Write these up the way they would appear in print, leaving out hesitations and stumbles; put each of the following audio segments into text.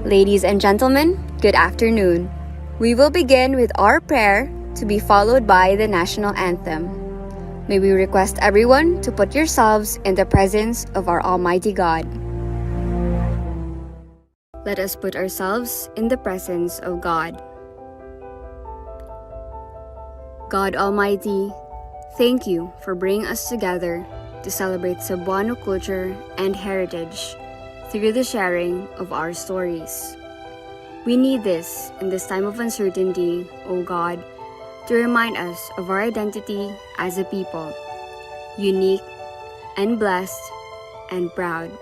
Ladies and gentlemen, good afternoon. We will begin with our prayer to be followed by the national anthem. May we request everyone to put yourselves in the presence of our Almighty God. Let us put ourselves in the presence of God. God Almighty, thank you for bringing us together to celebrate Cebuano culture and heritage through the sharing of our stories. We need this in this time of uncertainty, O God, to remind us of our identity as a people, unique and blessed and proud.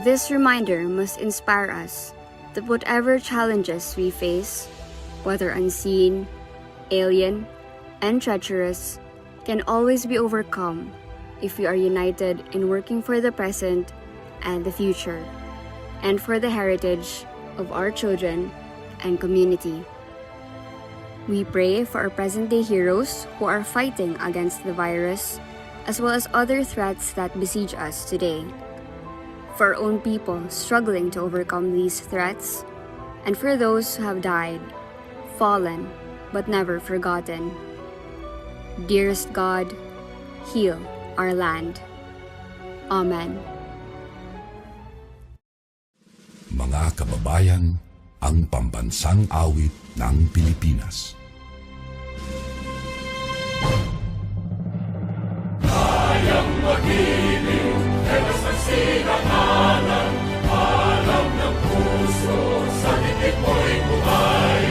This reminder must inspire us that whatever challenges we face, whether unseen, alien, and treacherous, can always be overcome if we are united in working for the present and the future, and for the heritage of our children and community. We pray for our present-day heroes who are fighting against the virus, as well as other threats that besiege us today. For our own people struggling to overcome these threats, and for those who have died, fallen, but never forgotten. Dearest God, heal our land. Amen. Mga kababayan, ang pambansang awit ng Pilipinas. Kayang magiliw, telas ng sinakanan, alam ng puso, sa titik mo'y buhay.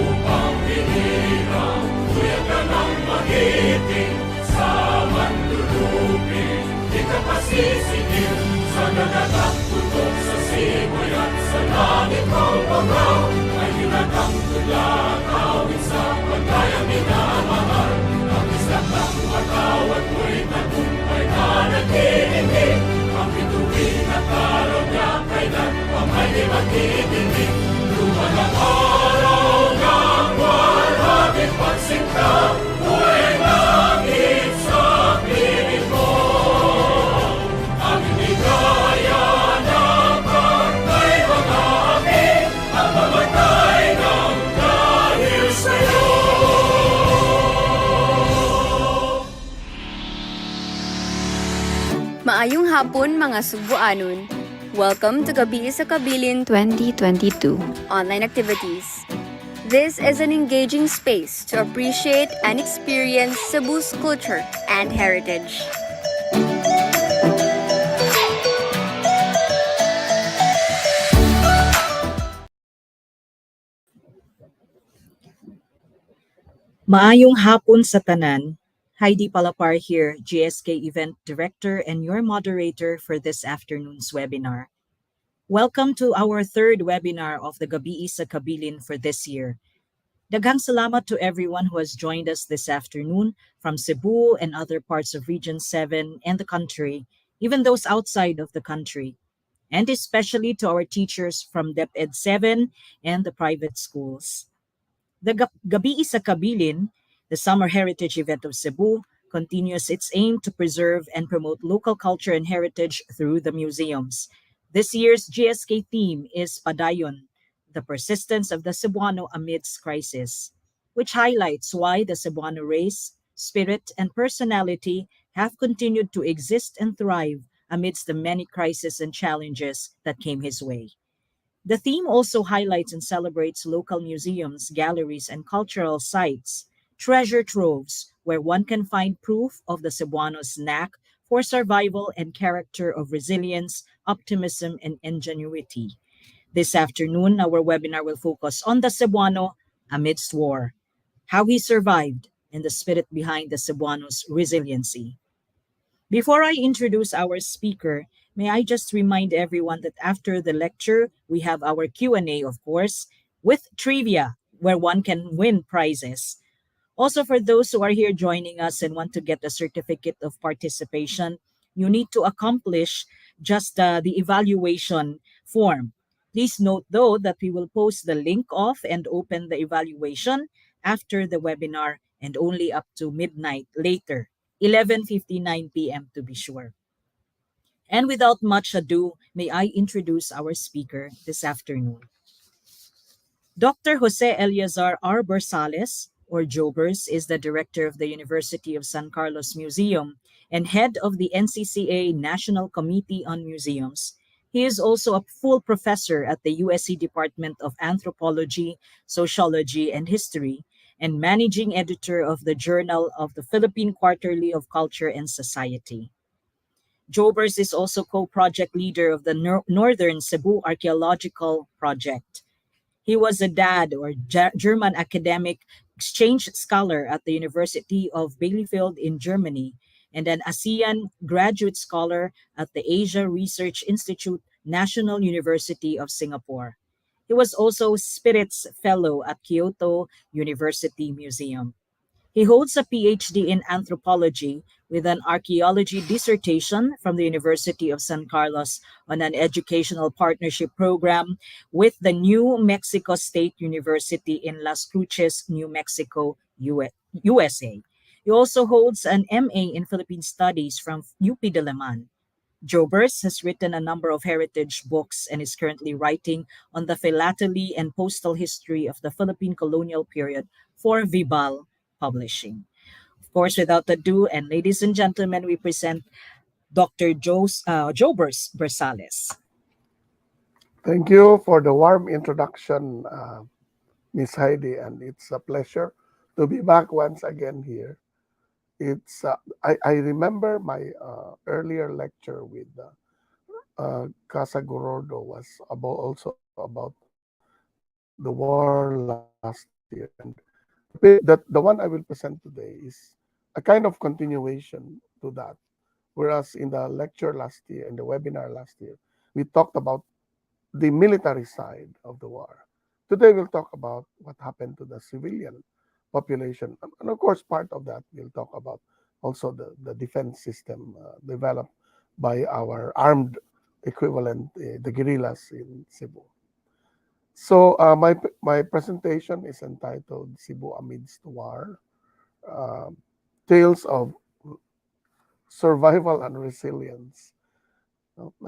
Upang hinirang, tuyag ka ng magiting, sa manlulupin, di ka pasisigil, sa nagatak tutok sa simoy at sa langit mong pangaw, ay hinatang tulad, awit sa pagkayang minamahal. Ang islang ng matawad mo'y tagumpay na nagtitindig, ang bituin at araw niya kailan pa may di magtitindig. Luman ang araw ng walang pagsinta, buhay langit sa piling mo. Ang inigaya na pagkay mga aking, ang mamatay ng dahil sa'yo. Maayong hapon mga Cebuanon. Welcome to Gabii sa Kabilin 2022 online activities. This is an engaging space to appreciate and experience Cebu's culture and heritage. Maayong hapon sa tanan. Heidi Palapar here, GSK Event Director and your moderator for this afternoon's webinar. Welcome to our third webinar of the Gabii sa Kabilin for this year. Daghang salamat to everyone who has joined us this afternoon from Cebu and other parts of Region 7 and the country, even those outside of the country, and especially to our teachers from DepEd 7 and the private schools. The Gabii sa Kabilin, the Summer Heritage Event of Cebu, continues its aim to preserve and promote local culture and heritage through the museums. This year's GSK theme is Padayon, the persistence of the Cebuano amidst crisis, which highlights why the Cebuano race, spirit, and personality have continued to exist and thrive amidst the many crises and challenges that came his way. The theme also highlights and celebrates local museums, galleries, and cultural sites, treasure troves where one can find proof of the Cebuanos' knack for survival and character of resilience, optimism, and ingenuity. This afternoon, our webinar will focus on the Cebuano amidst war, how he survived, and the spirit behind the Cebuanos' resiliency. Before I introduce our speaker, may I just remind everyone that after the lecture, we have our Q&A, of course, with trivia, where one can win prizes. Also, for those who are here joining us and want to get a certificate of participation, you need to accomplish just the evaluation form. Please note, though, that we will post the link of and open the evaluation after the webinar and only up to midnight later, 11:59 p.m. to be sure. And without much ado, may I introduce our speaker this afternoon. Dr. Jose Eleazar R. Bersales, or Jobers, is the director of the University of San Carlos Museum and head of the NCCA National Committee on Museums. He is also a full professor at the USC Department of Anthropology, Sociology, and History, and managing editor of the Journal of the Philippine Quarterly of Culture and Society. Jobers is also co-project leader of the Northern Cebu Archaeological Project. He was a DAD or German academic exchange scholar at the University of Bielefeld in Germany and an ASEAN graduate scholar at the Asia Research Institute National University of Singapore. He was also Spirits Fellow at Kyoto University Museum. He holds a PhD in anthropology with an archaeology dissertation from the University of San Carlos on an educational partnership program with the New Mexico State University in Las Cruces, New Mexico, USA. He also holds an MA in Philippine Studies from UP Diliman. Jobers has written a number of heritage books and is currently writing on the philately and postal history of the Philippine colonial period for Vibal Publishing. Of course, without ado, and ladies and gentlemen, we present Dr. Jobers Bersales. Thank you for the warm introduction, Miss Heidi, and it's a pleasure to be back once again here. I remember my earlier lecture with Casa Gorordo was also about the war last year, and the one I will present today is a kind of continuation to that. Whereas in the lecture last year, in the webinar last year, we talked about the military side of the war. Today we'll talk about what happened to the civilian population. And of course, part of that we'll talk about also the defense system developed by our armed equivalent, the guerrillas in Cebu. So my presentation is entitled Cebu Amidst War, uh, Tales of Survival and Resilience.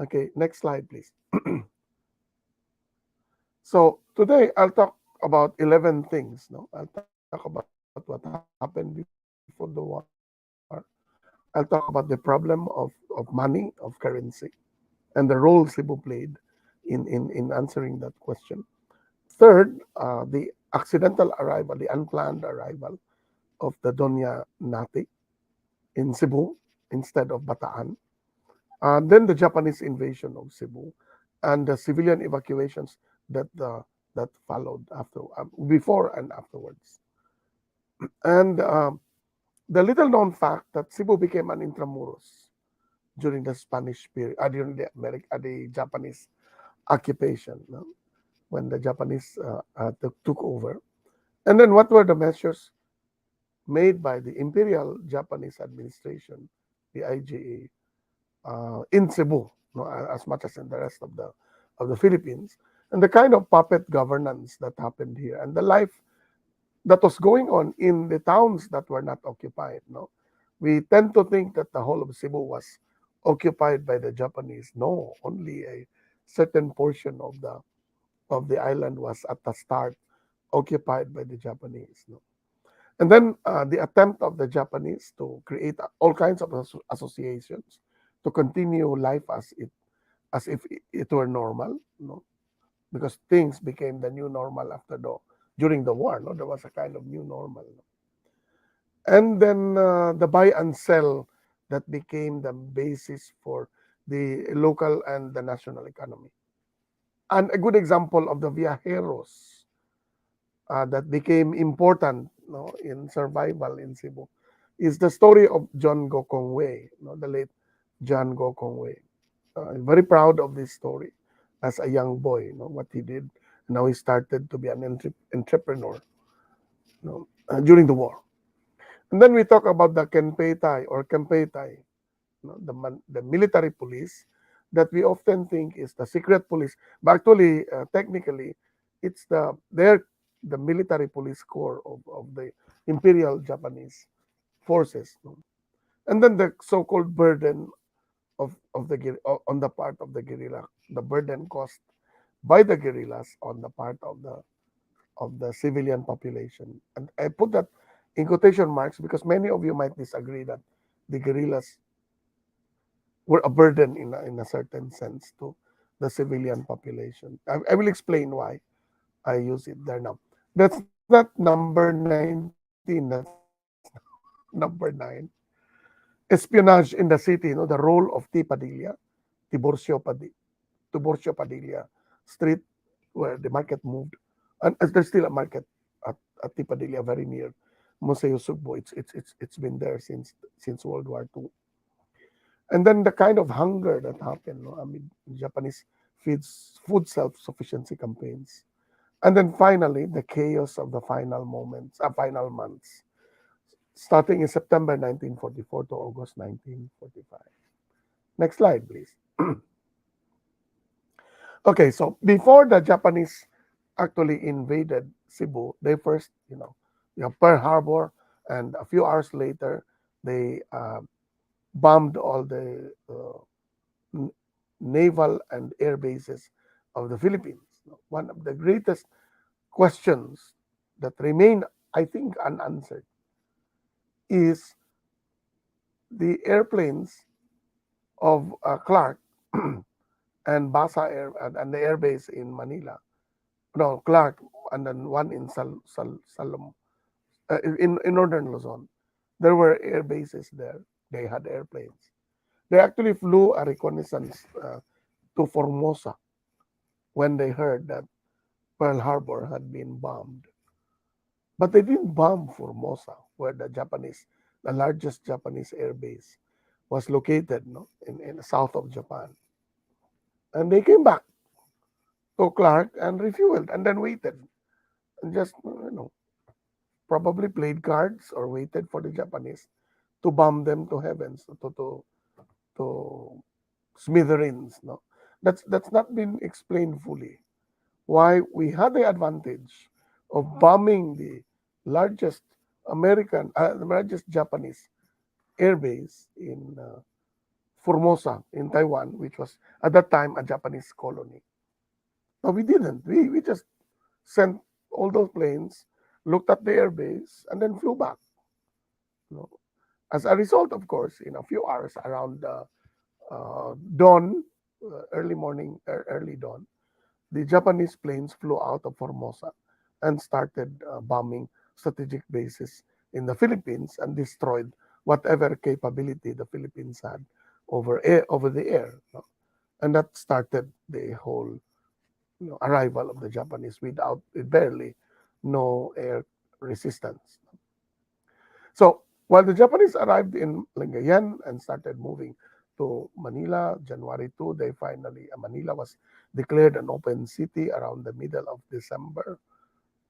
Okay, next slide, please. So today I'll talk about 11 things. No, I'll talk about what happened before the war. I'll talk about the problem of money, of currency, and the role Cebu played in answering that question. Third, the accidental arrival, the unplanned arrival of the Doña Nati in Cebu instead of Bataan. Then the Japanese invasion of Cebu and the civilian evacuations that followed after, before and afterwards. And the little known fact that Cebu became an intramuros during the Spanish period, during the Japanese occupation, no? When the Japanese took over. And then what were the measures made by the Imperial Japanese Administration, the IJA, in Cebu, no, as much as in the rest of the Philippines, and the kind of puppet governance that happened here, and the life that was going on in the towns that were not occupied. No, we tend to think that the whole of Cebu was occupied by the Japanese. No, only a certain portion of the island was at the start occupied by the Japanese. No? And then the attempt of the Japanese to create all kinds of associations to continue life as if it were normal, no? Because things became the new normal during the war. No, there was a kind of new normal. No? And then the buy and sell that became the basis for the local and the national economy. And a good example of the viajeros that became important, no, in survival in Cebu is the story of John Gokongwei, no, the late John Gokongwei. I'm very proud of this story as a young boy, you know, what he did. Now he started to be an entrepreneur, you know, during the war. And then we talk about the Kenpeitai or Kempeitai, you know, the military police that we often think is the secret police, but actually, technically, it's the military police corps of the Imperial Japanese forces. No? And then the so-called burden on the part of the guerrilla, the burden caused by the guerrillas on the part of the civilian population. And I put that in quotation marks because many of you might disagree that the guerrillas were a burden in a certain sense to the civilian population. I will explain why I use it there now. That's not number 19, that's number 9. Espionage in the city, the role of T. Padilla, Tiburcio, Tiburcio Padilla Street, where the market moved. And there's still a market at T. Padilla, very near Museo Sugbo. It's been there since World War II. And then the kind of hunger that happened, no, amid Japanese food self-sufficiency campaigns. And then finally, the chaos of the final months, starting in September 1944 to August 1945. Next slide, please. Okay, so before the Japanese actually invaded Cebu, they first, Pearl Harbor, and a few hours later, they bombed all the naval and air bases of the Philippines. One of the greatest questions that remain, I think, unanswered is the airplanes of Clark and Basa Air and the air base in Manila. No, Clark and then one in Salom, in northern Luzon. There were air bases there. They had airplanes. They actually flew a reconnaissance to Formosa when they heard that Pearl Harbor had been bombed. But they didn't bomb Formosa, where the largest Japanese air base was located, no, in the south of Japan. And they came back to Clark and refueled and then waited. And just, probably played cards or waited for the Japanese to bomb them to heavens, to smithereens. No, that's not been explained fully. Why we had the advantage of bombing the largest the largest Japanese air base in Formosa in Taiwan, which was at that time a Japanese colony. No, we didn't. We just sent all those planes, looked at the air base, and then flew back. You know. As a result, of course, in a few hours around dawn, early morning, early dawn, the Japanese planes flew out of Formosa and started bombing strategic bases in the Philippines and destroyed whatever capability the Philippines had over the air. No? And that started the whole arrival of the Japanese without barely no air resistance. So while the Japanese arrived in Lingayen and started moving to Manila, January 2, Manila was declared an open city around the middle of December,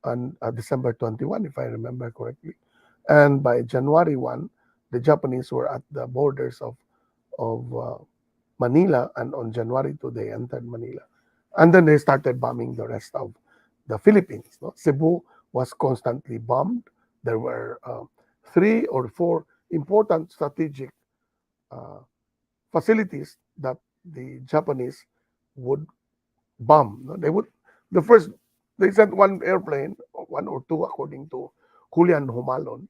on December 21, if I remember correctly. And by January 1, the Japanese were at the borders of Manila, and on January 2, they entered Manila. And then they started bombing the rest of the Philippines. No? Cebu was constantly bombed. There were 3 or 4 important strategic uh, facilities that the Japanese would bomb. No? They sent one airplane, 1 or 2, according to Julian Humalon,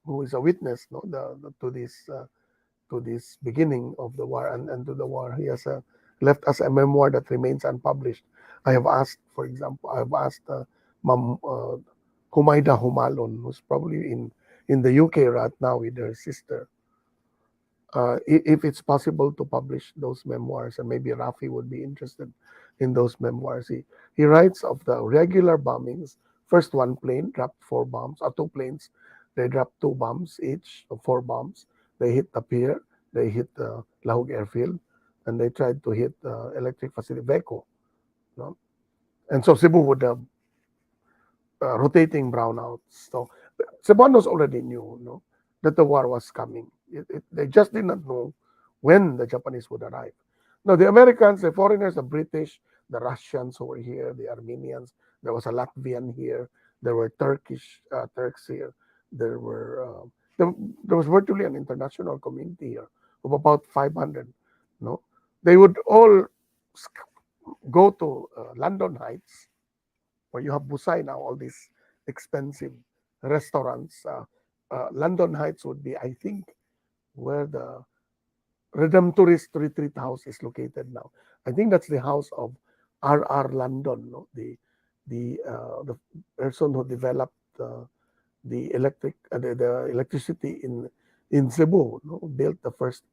who is a witness, no, to this beginning of the war and to the war. He has left us a memoir that remains unpublished. For example, I have asked Mam Humayda Humalon, who's probably in the UK right now with her sister, if it's possible to publish those memoirs, and maybe Rafi would be interested in those memoirs. He writes of the regular bombings. First, one plane dropped 4 bombs, or 2 planes. They dropped 2 bombs each, or 4 bombs. They hit the pier, they hit the Lahug airfield, and they tried to hit the electric facility, Veco. No? And so Cebu would have rotating brownouts. So Cebuanos already knew, that the war was coming. They just did not know when the Japanese would arrive. Now, the Americans, the foreigners, the British, the Russians who were here, the Armenians, there was a Latvian here, there were Turks here, there were there was virtually an international community here of about 500 No, they would all go to London Heights, where you have Busai now. All these expensive restaurants. London Heights would be, I think, where the Redemptorist Retreat House is located now. I think that's the house of R.R. London, no? The person who developed the electricity in Cebu, no? Built the first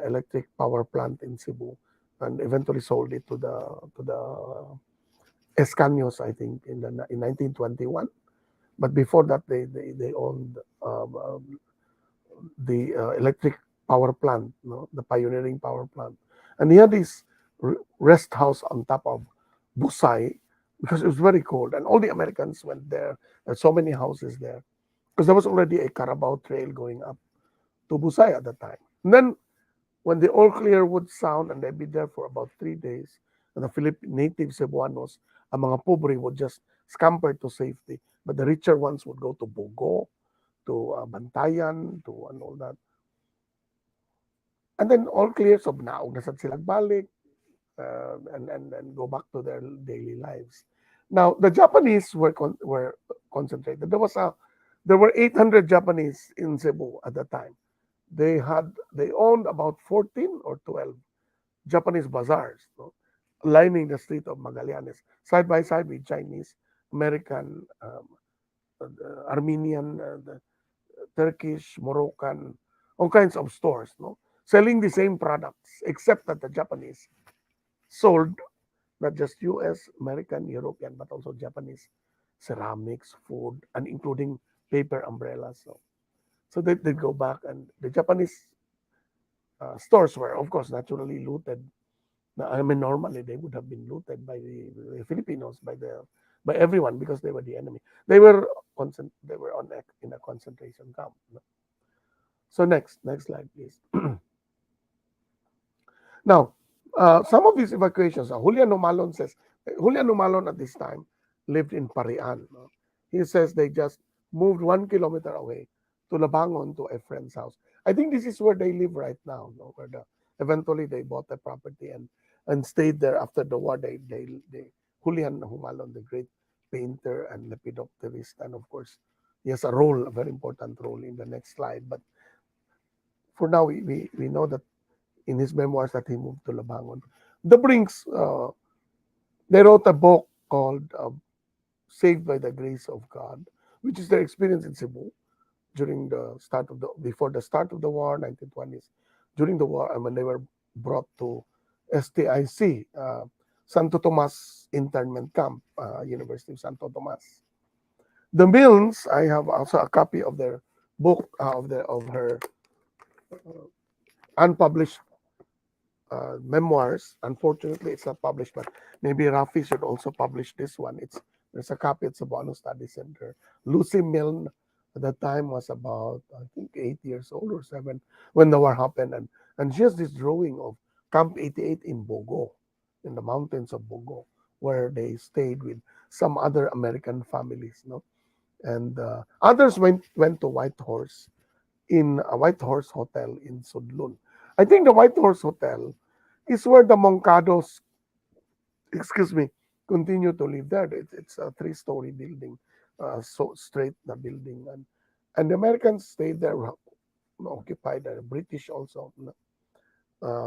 electric power plant in Cebu, and eventually sold it to the Escaños, I think, in 1921. But before that, they owned the electric power plant, no? The pioneering power plant. And he had this rest house on top of Busai because it was very cold. And all the Americans went there. There's so many houses there because there was already a Carabao trail going up to Busai at the time. And then when the all clear would sound and they'd be there for about 3 days, and the native Cebuanos, ang mga pobre would just scamper to safety. But the richer ones would go to Bogo, to Bantayan, to and all that. And then all clear, so naog na sad sila balik, and go back to their daily lives. Now, the Japanese were concentrated. There were 800 Japanese in Cebu at the time. They owned about 14 or 12 Japanese bazaars, no? Lining the street of Magallanes, side by side with Chinese, American, Armenian, Turkish, Moroccan, all kinds of stores, no? Selling the same products, except that the Japanese sold not just US, American, European, but also Japanese ceramics, food, and including paper umbrellas. So they go back, and the Japanese stores were, of course, naturally looted. I mean, normally they would have been looted by the Filipinos, by everyone, because they were the enemy. They were in a concentration camp. No? So next slide, please. Now, some of these evacuations, Julian Umalon says, Julian Umalon at this time lived in Parian. No? He says they just moved 1 kilometer away to Labangon, to a friend's house. I think this is where they live right now, no? Eventually they bought the property and stayed there after the war. Julian Humalon, the great painter and lepidopterist, and of course, he has a very important role in the next slide. But for now, we know that in his memoirs that he moved to Labangon. The Brinks, they wrote a book called Saved by the Grace of God, which is their experience in Cebu during before the start of the war, 1920s, during the war, and when they were brought to STIC, Santo Tomas internment camp, University of Santo Tomas. The Mills, I have also a copy of their book, of her unpublished memoirs. Unfortunately, it's not published, but maybe Rafi should also publish this one. There's a copy at Cebuano Study Center. Lucy Milne at that time was about, I think, 8 years old or 7 when the war happened, and she has this drawing of Camp 88 in Bogo, in the mountains of Bogo, where they stayed with some other American families, no? And others went to White Horse, in a White Horse Hotel in Sudlun. I think the White Horse Hotel is where the Moncados, continue to live there. It's a 3-story building, so straight the building, and the Americans stayed there, occupied the British also,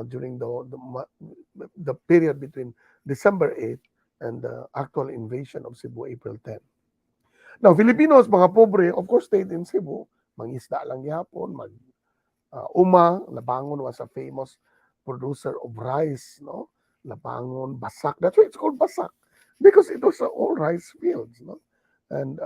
during the period between December 8th and the actual invasion of Cebu, April 10. Now, Filipinos, mga pobre, of course, stayed in Cebu. Mangisda lang yapon, Labangon was a famous producer of rice, no? Labangon, Basak. That's why it's called Basak, because it was all rice fields, no? And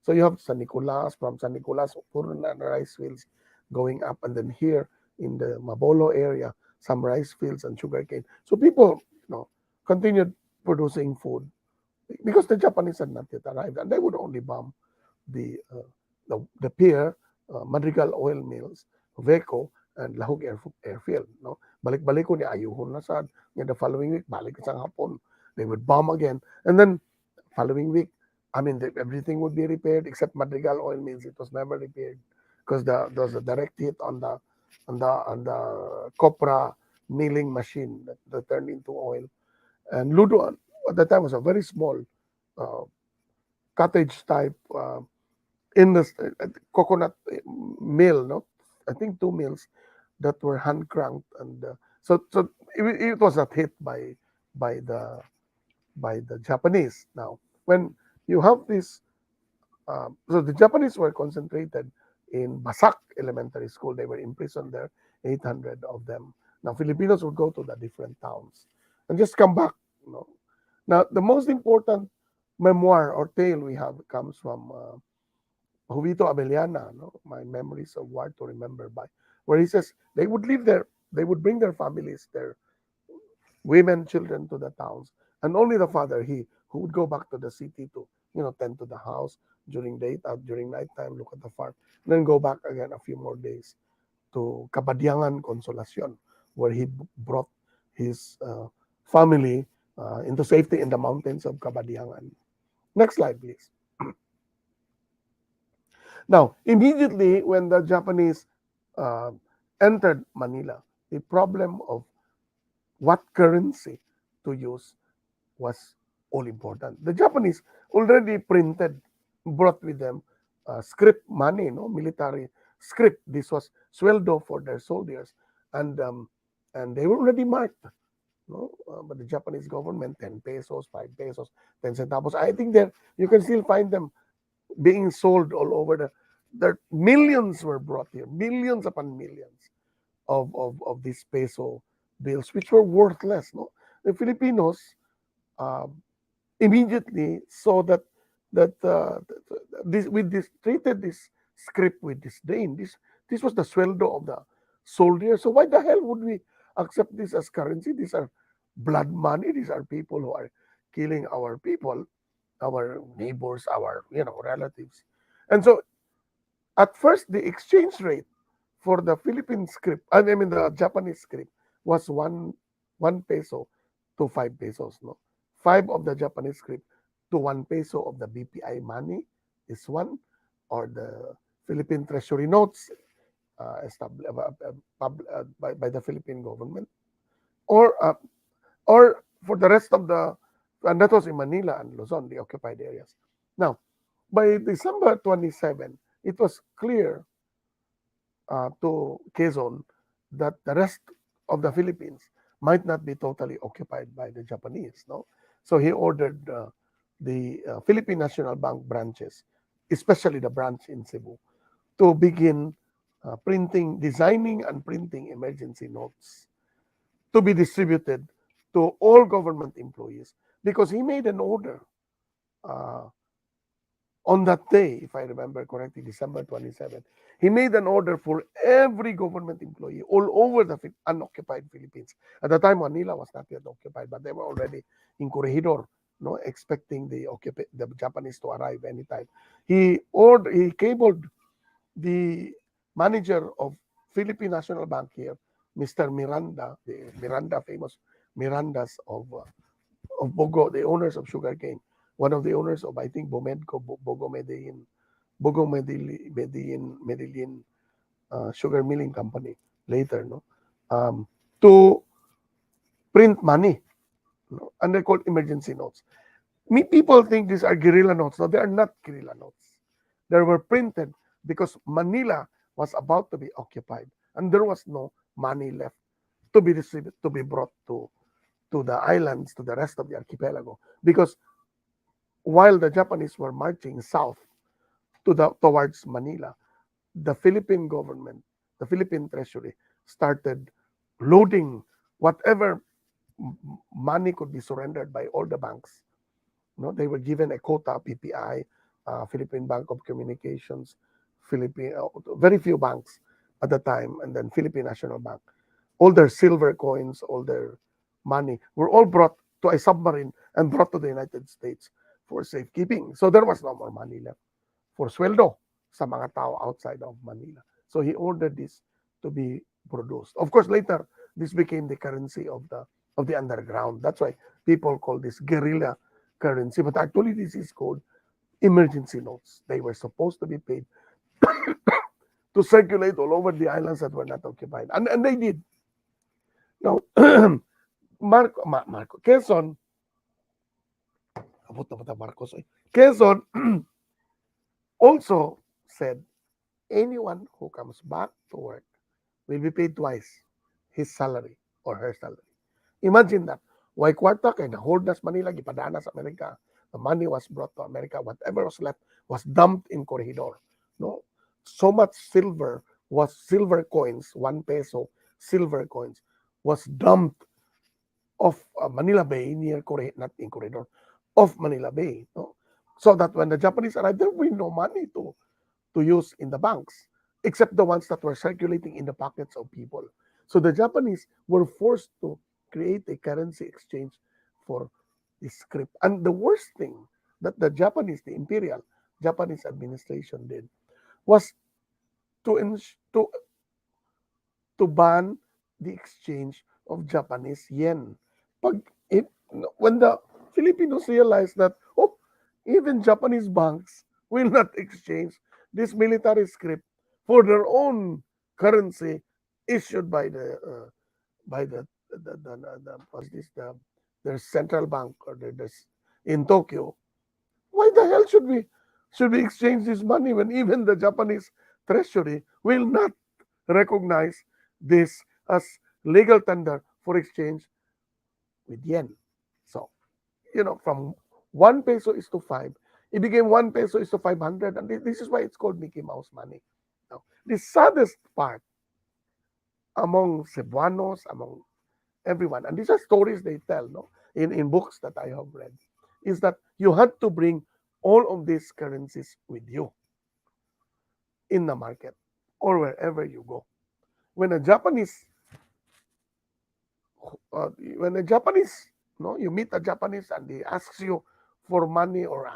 so you have San Nicolas, from San Nicolas, puro na rice fields going up, and then here in the Mabolo area, some rice fields and sugarcane. So people, continued producing food because the Japanese had not yet arrived, and they would only bomb the pier, Madrigal Oil Mills, Veco, and Lahog Airfield. No, balik-balik ko ni ayuhon na sad. The following week, balik sa hapon, they would bomb again, and then following week, I mean, everything would be repaired except Madrigal Oil Mills. It was never repaired because there was a direct hit on the copra milling machine that turned into oil. And Ludo at the time was a very small uh, cottage type industry, coconut mill, no? I think two mills that were hand cranked, and so it was not hit by the by the Japanese. Now, when you have this, so the Japanese were concentrated in Basak Elementary School. They were imprisoned there, 800 of them. Now, Filipinos would go to the different towns and just come back. You know. Now, the most important memoir or tale we have comes from Jovito Abellana, no? My Memories of War to Remember By, where he says they would live there, they would bring their families, their women, children to the towns, and only the father, he, who would go back to the city to, tend to the house during during nighttime, look at the farm, and then go back again a few more days to Kabadyangan Consolacion, where he brought his family into safety in the mountains of Kabadyangan. Next slide, please. Now, immediately when the Japanese uh, entered Manila, the problem of what currency to use was all important. The Japanese already printed, brought with them script money, no military script. This was sueldo for their soldiers, and they were already marked. No, but the Japanese government, 10 pesos, 5 pesos, 10 centavos. I think there you can still find them being sold all over the millions were brought here, millions upon millions of these peso bills, which were worthless. No, the Filipinos uh, immediately saw that this with this treated this script with disdain. This was the sueldo of the soldier. So why the hell would we accept this as currency? These are blood money. These are people who are killing our people, our neighbors, our relatives. And so at first the exchange rate for the Philippine script, I mean the Japanese script, was one peso to 5 pesos. No, five of the Japanese script to 1 peso of the BPI money is one, or the Philippine Treasury notes established by the Philippine government, or for the rest of the, and that was in Manila and Luzon, the occupied areas. Now, by December 27, it was clear to Quezon that the rest of the Philippines might not be totally occupied by the Japanese. No, so he ordered the Philippine National Bank branches, especially the branch in Cebu, to begin designing and printing emergency notes to be distributed to all government employees, because he made an order uh, on that day, if I remember correctly, December 27, he made an order for every government employee all over the unoccupied Philippines. At the time, Manila was not yet occupied, but they were already in Corregidor, no, expecting the Japanese to arrive anytime. He cabled the manager of Philippine National Bank here, Mr. Miranda, the Miranda famous Mirandas of Bogo, the owners of sugarcane, one of the owners of, I think, Bomedco, Bogo Medellin, Medellin sugar milling company later, no, um, to print money, no, and they're called emergency notes. People think these are guerrilla notes. No, they are not guerrilla notes. They were printed because Manila was about to be occupied, and there was no money left to be distributed, to be brought to the islands, to the rest of the archipelago, because while the Japanese were marching south towards Manila, the Philippine government, the Philippine Treasury, started loading whatever money could be surrendered by all the banks. No, they were given a quota, PPI, Philippine Bank of Communications, very few banks at the time, and then Philippine National Bank. All their silver coins, all their money were all brought to a submarine and brought to the United States for safekeeping. So there was no more money left for sweldo sa mga tao outside of Manila. So he ordered this to be produced. Of course, later this became the currency of the underground. That's why people call this guerrilla currency, but actually this is called emergency notes. They were supposed to be paid to circulate all over the islands that were not occupied, and they did. Now, Marco, Quezon, abot na ba Marcos? Quezon also said anyone who comes back to work will be paid twice his salary or her salary. Imagine that. Why kwarta kay na-hold nas Manila, gipadana sa Amerika. The money was brought to America. Whatever was left was dumped in corridor. No? So much silver coins, 1 peso, silver coins, was dumped off Manila Bay near Corridor, not in corridor, off Manila Bay. No? So that when the Japanese arrived, there will be no money to use in the banks, except the ones that were circulating in the pockets of people. So the Japanese were forced to create a currency exchange for the script. And the worst thing that the Japanese, the imperial Japanese administration did was to to ban the exchange of Japanese yen. Pag, it, when the Filipinos realized that, oh, even Japanese banks will not exchange this military script for their own currency issued by what's this their central bank or in Tokyo. Why the hell should we exchange this money when even the Japanese treasury will not recognize this as legal tender for exchange with yen? So, from 1 peso is to 5, it became 1 peso is to 500, and this is why it's called Mickey Mouse money. Now, the saddest part among Cebuanos, among everyone, and these are stories they tell, no, in books that I have read, is that you had to bring all of these currencies with you in the market or wherever you go. When a Japanese when a Japanese, no, you meet a Japanese and he asks you for money or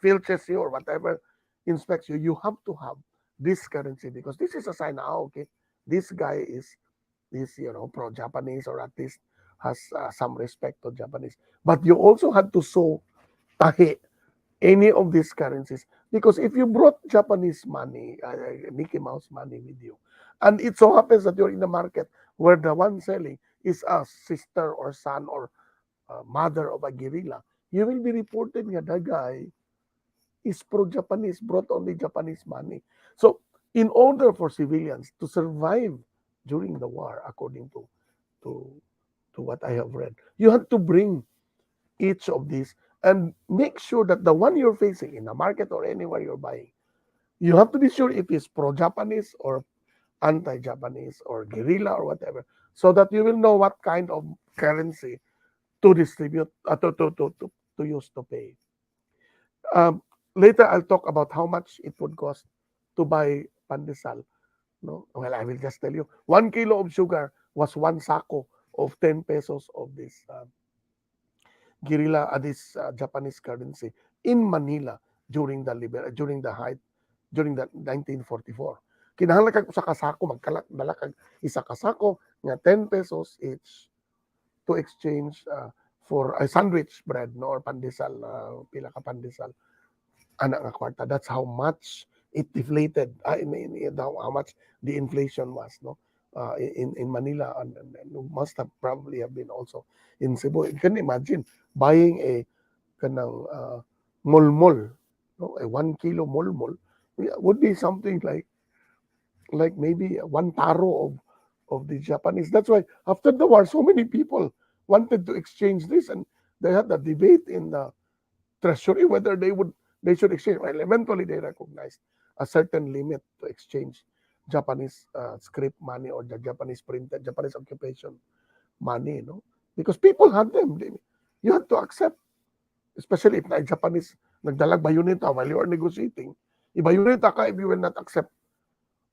filches you or whatever, inspects you, you have to have this currency because this is a sign now, okay, this guy is pro-Japanese or at least has some respect to Japanese. But you also had to show tahi any of these currencies because if you brought Japanese money, Mickey Mouse money with you, and it so happens that you're in the market where the one selling is a sister or son or mother of a guerrilla, you will be reported nga the guy is pro-Japanese, brought only Japanese money. So, in order for civilians to survive during the war, according to to what I have read, you had to bring each of these and make sure that the one you're facing in the market or anywhere you're buying, you have to be sure it is pro-Japanese or anti-Japanese or guerrilla or whatever, so that you will know what kind of currency to distribute, to use to pay. Later, I'll talk about how much it would cost to buy pandesal. No, well, I will just tell you, 1 kilo of sugar was one sako of 10 pesos of this guerrilla, this Japanese currency in Manila during the height during the 1944. Kinahanglan kag usa ka sako magdala kag isa ka sako nga 10 pesos each to exchange for a sandwich bread, no, or pandesal, pila ka pandesal ana nga kwarta. That's how much it deflated. I mean, how much the inflation was, no, in Manila, and must have probably have been also in Cebu. You can imagine buying a kanang mulmul, no, a 1 kilo mulmul would be something like maybe one taro of the Japanese. That's why after the war, so many people wanted to exchange this, and they had a debate in the treasury whether they should exchange. Well, eventually they recognized a certain limit to exchange Japanese script money or the Japanese printed Japanese occupation money, no, because people had them. You had to accept, especially if na Japanese nagdalag bayoneta while you are negotiating. Ibayoneta ka if you will not accept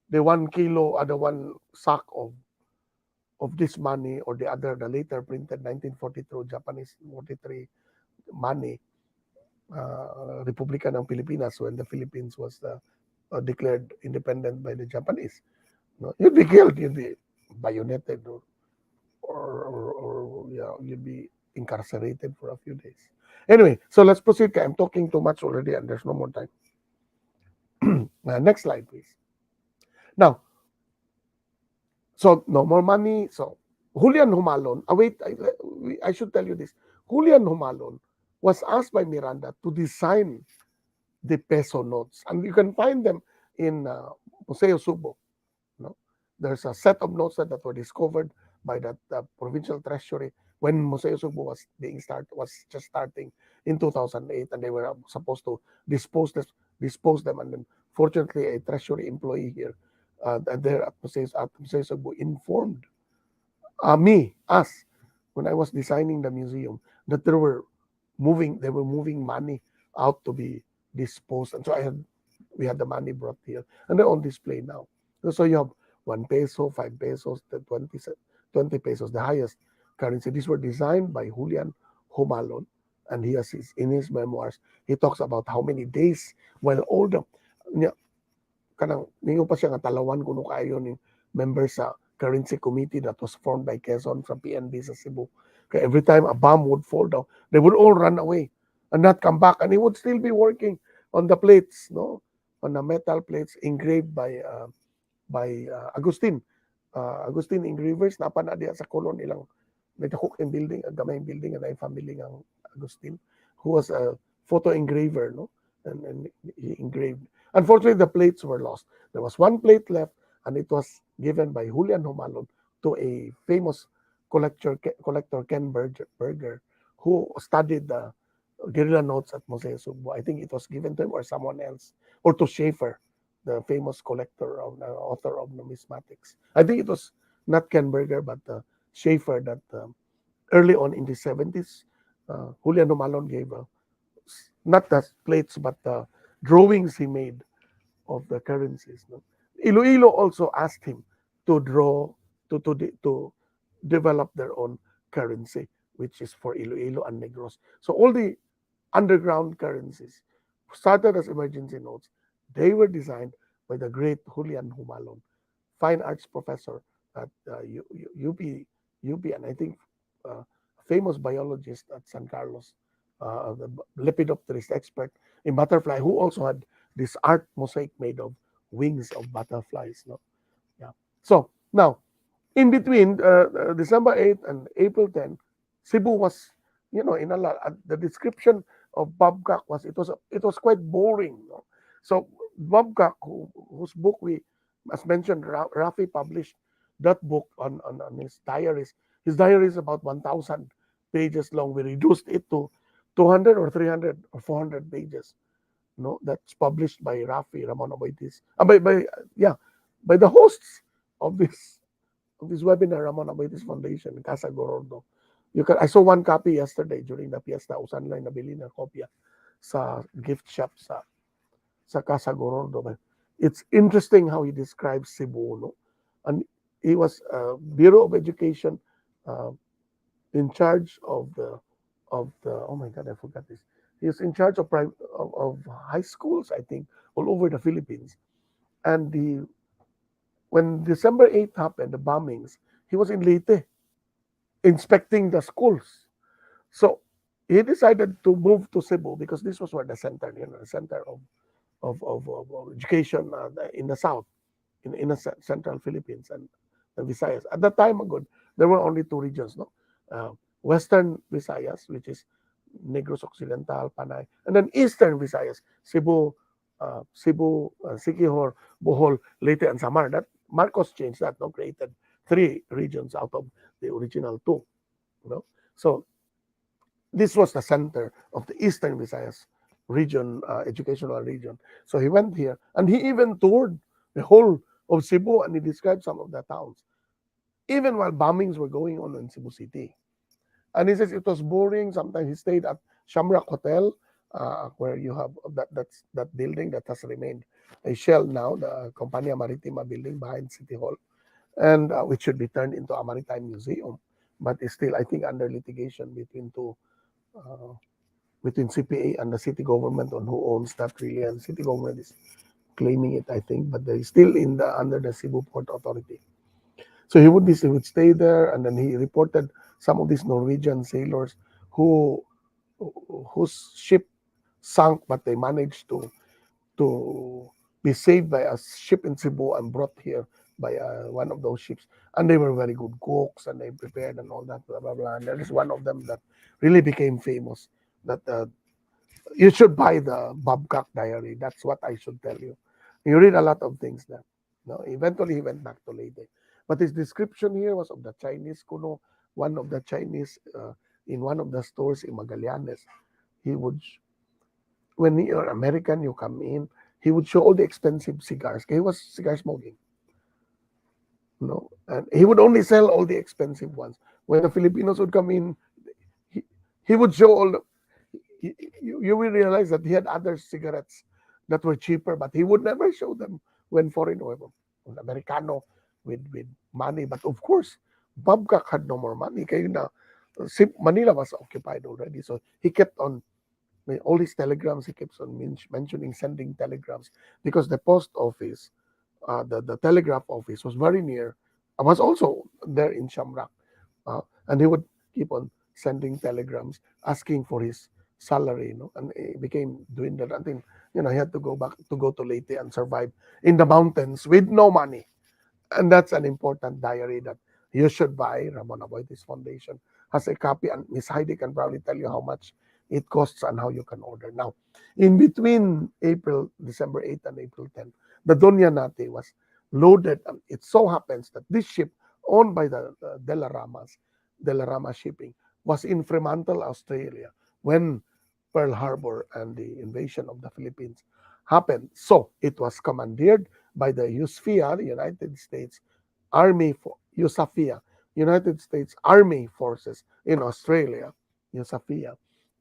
the 1 kilo, the one sack of this money or the later printed 1942 Japanese 43 money, Republika ng Pilipinas, when the Philippines was declared independent by the Japanese. No? You'd be killed, you'd be bayoneted, or yeah, you'd be incarcerated for a few days. Anyway, so let's proceed. I'm talking too much already and there's no more time. Next slide, please. Now, so no more money. So Julian Humalon, wait, I should tell you this. Julian Humalon was asked by Miranda to design the peso notes, and you can find them in Museo Subo. No? There's a set of notes that were discovered by that provincial treasury when Museo Subo was just starting in 2008, and they were supposed to dispose them, and then fortunately a treasury employee here there at Museo Subo informed us, when I was designing the museum, that they were moving money out to be disposed, and so we had the money brought here, and they're on display now. So you have 1 peso, 5 pesos, the 20 pesos, the highest currency. These were designed by Julian Humalon, and in his memoirs, he talks about how many days while all the kanang ninyo pa siya nga talawan kuno kayo ni members sa currency committee that was formed by Quezon from PNB sa Cebu. Okay, every time a bomb would fall down, they would all run away and not come back, and he would still be working on the plates, no, on the metal plates engraved by Agustin Engravers na na diya sa Colon ilang may takok in building, ang gamay building and ay family ng Agustin, who was a photo engraver, no, and he engraved. Unfortunately, the plates were lost. There was one plate left, and it was given by Julian Humalon to a famous collector Ken Berger, who studied the guerrilla notes at Museo Subo. I think it was given to him or someone else, or to Schaefer, the famous author of numismatics. I think it was not Ken Berger, but Schaefer that early on in the 70s, Julian Humalon gave not the plates, but the drawings he made of the currencies. No? Iloilo also asked him to draw to develop their own currency, which is for Iloilo and Negros. So all the underground currencies started as emergency notes. They were designed by the great Julian Humalon, fine arts professor at UP, and I think famous biologist at San Carlos, the lepidopterist expert in butterfly, who also had this art mosaic made of wings of butterflies. No, yeah. So now, in between December 8th and April 10th, Cebu was, in a lot. The description of Babcock was quite boring. No? So Babcock, whose book as mentioned, Rafi published that book on his diaries. His diary is about 1,000 pages long. We reduced it to 200 or 300 or 400 pages. No, that's published by Rafi Ramon Aboitis. By the hosts of this webinar, Ramon Aboitis Foundation, Casa Gorordo. I saw one copy yesterday during the Fiesta. Usan lang nabili na kopya sa gift shop sa Casa Gorordo. It's interesting how he describes Cebu, no? And he was Bureau of Education in charge of the oh my God, I forgot this. He was in charge of high schools, I think, all over the Philippines. And when December 8th happened, the bombings, he was in Leyte inspecting the schools. So he decided to move to Cebu because this was where the center of education in the south, in the central Philippines and the Visayas. At that time, there were only two regions, no? Western Visayas, which is Negros Occidental, Panay, and then Eastern Visayas, Cebu, Siquijor, Bohol, Leyte, and Samar. That Marcos changed that, no? Created three regions out of the original two. So this was the center of the Eastern Visayas region, educational region. So he went here, and he even toured the whole of Cebu, and he described some of the towns, even while bombings were going on in Cebu City. And he says it was boring. Sometimes he stayed at Shamrock Hotel, where you have that building that has remained a shell now, the Compañía Maritima building behind City Hall, and which should be turned into a maritime museum, but is still, I think, under litigation between CPA and the city government on who owns that really, and city government is claiming it, I think, but they're still under the Cebu Port Authority. So he would stay there, and then he reported some of these Norwegian sailors whose ship sunk, but they managed to be saved by a ship in Cebu and brought here one of those ships, and they were very good cooks, and they prepared and all that, blah blah blah. And there is one of them that really became famous. That you should buy the Babcock Diary. That's what I should tell you. You read a lot of things there. No, eventually he went back to Leyte, but his description here was of the Chinese kuno, one of the Chinese in one of the stores in Magallanes. He would, when you're American, you come in, he would show all the expensive cigars. He was cigar smoking, no, and he would only sell all the expensive ones. When the Filipinos would come in, he, he would show all the, you will realize that he had other cigarettes that were cheaper, but he would never show them when foreign oil, when Americano with money. But of course, Babcock had no more money. Kaya na, Manila was occupied already, so he kept on all his telegrams. He keeps on mentioning sending telegrams because the post office, the telegraph office was very near. Was also there in Shamrock, and he would keep on sending telegrams asking for his salary, and he became dwindled until he had to go to Leyte and survive in the mountains with no money. And that's an important diary that you should buy. Ramon Aboitiz Foundation has a copy, and Miss Heidi can probably tell you how much it costs and how you can order. Now, in between December 8th and April 10th, the Doña Nate was loaded. And it so happens that this ship, owned by the De La Rama Shipping, was in Fremantle, Australia, when Pearl Harbor and the invasion of the Philippines happened. So it was commandeered by the USFIA, the United States Army, USAFIA, United States Army Forces in Australia, USAFIA,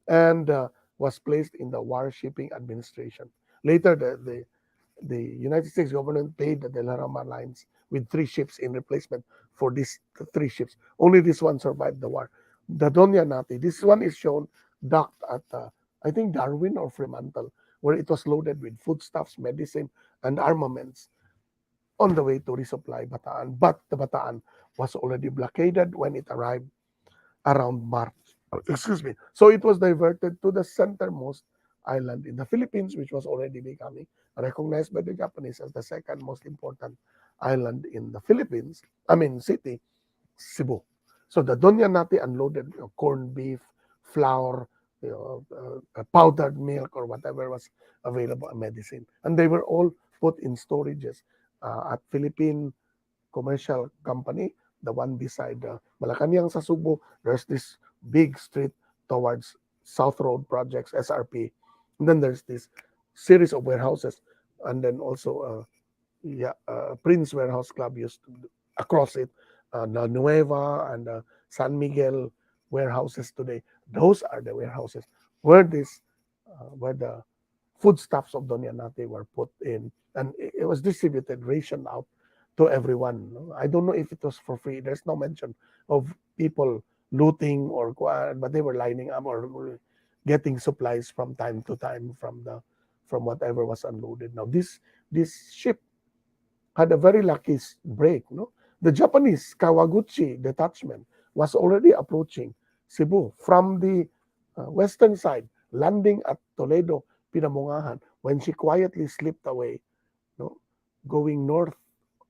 and was placed in the War Shipping Administration. Later, the United States government paid the De La Rama Lines with 3 ships in replacement for these 3 ships. Only this one survived the war. The Doña Nati, this one is shown docked at, I think, Darwin or Fremantle, where it was loaded with foodstuffs, medicine, and armaments on the way to resupply Bataan. But the Bataan was already blockaded when it arrived around March. Excuse me. So it was diverted to the centermost island in the Philippines, which was already becoming recognized by the Japanese as the second most important island in the Philippines. I mean, city, Cebu. So the Doña Nati unloaded corned beef, flour, powdered milk, or whatever was available, medicine. And they were all put in storages at Philippine Commercial Company, the one beside Malacanang sa Subo. There's this big street towards South Road Projects, SRP. And then there's this series of warehouses. And then also, Prince Warehouse Club used to, across it, La Nueva and San Miguel warehouses today. Those are the warehouses where where the foodstuffs of Doña Nate were put in, and it was distributed, rationed out to everyone. I don't know if it was for free. There's no mention of people looting or but they were lining up or getting supplies from time to time from whatever was unloaded. Now this ship had a very lucky break. No, the Japanese Kawaguchi detachment was already approaching Cebu from the western side, landing at Toledo, Pinamungahan, when she quietly slipped away, no, going north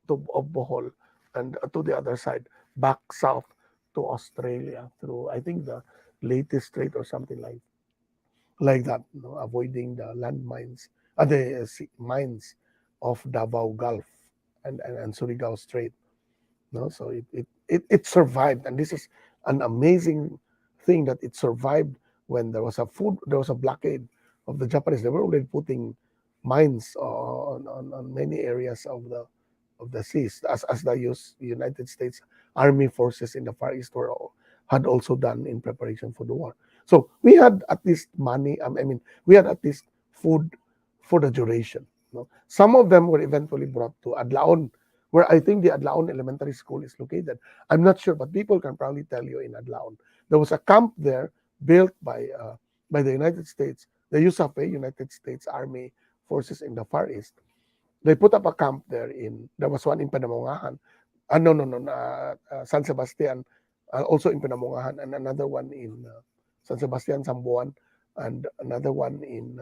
of Bohol and to the other side, back south to Australia through, I think, the latest strait or something like that, avoiding the landmines, the mines of Davao Gulf and Surigao Strait. No, so it survived, and this is an amazing thing that it survived when there was a blockade of the Japanese. They were already putting mines on many areas of the seas, as the United States Army forces in the Far East had also done in preparation for the war. So we had at least money. I mean, we had at least food for the duration. No? Some of them were eventually brought to Adlaon, where I think the Adlaon Elementary School is located. I'm not sure, but people can probably tell you in Adlaon. There was a camp there built by the United States, the USAFE, United States Army Forces in the Far East. They put up a camp there there was one in Panamungahan. No, San Sebastian, also in Panamungahan, and another one in San Sebastian, Sambuan, and another one in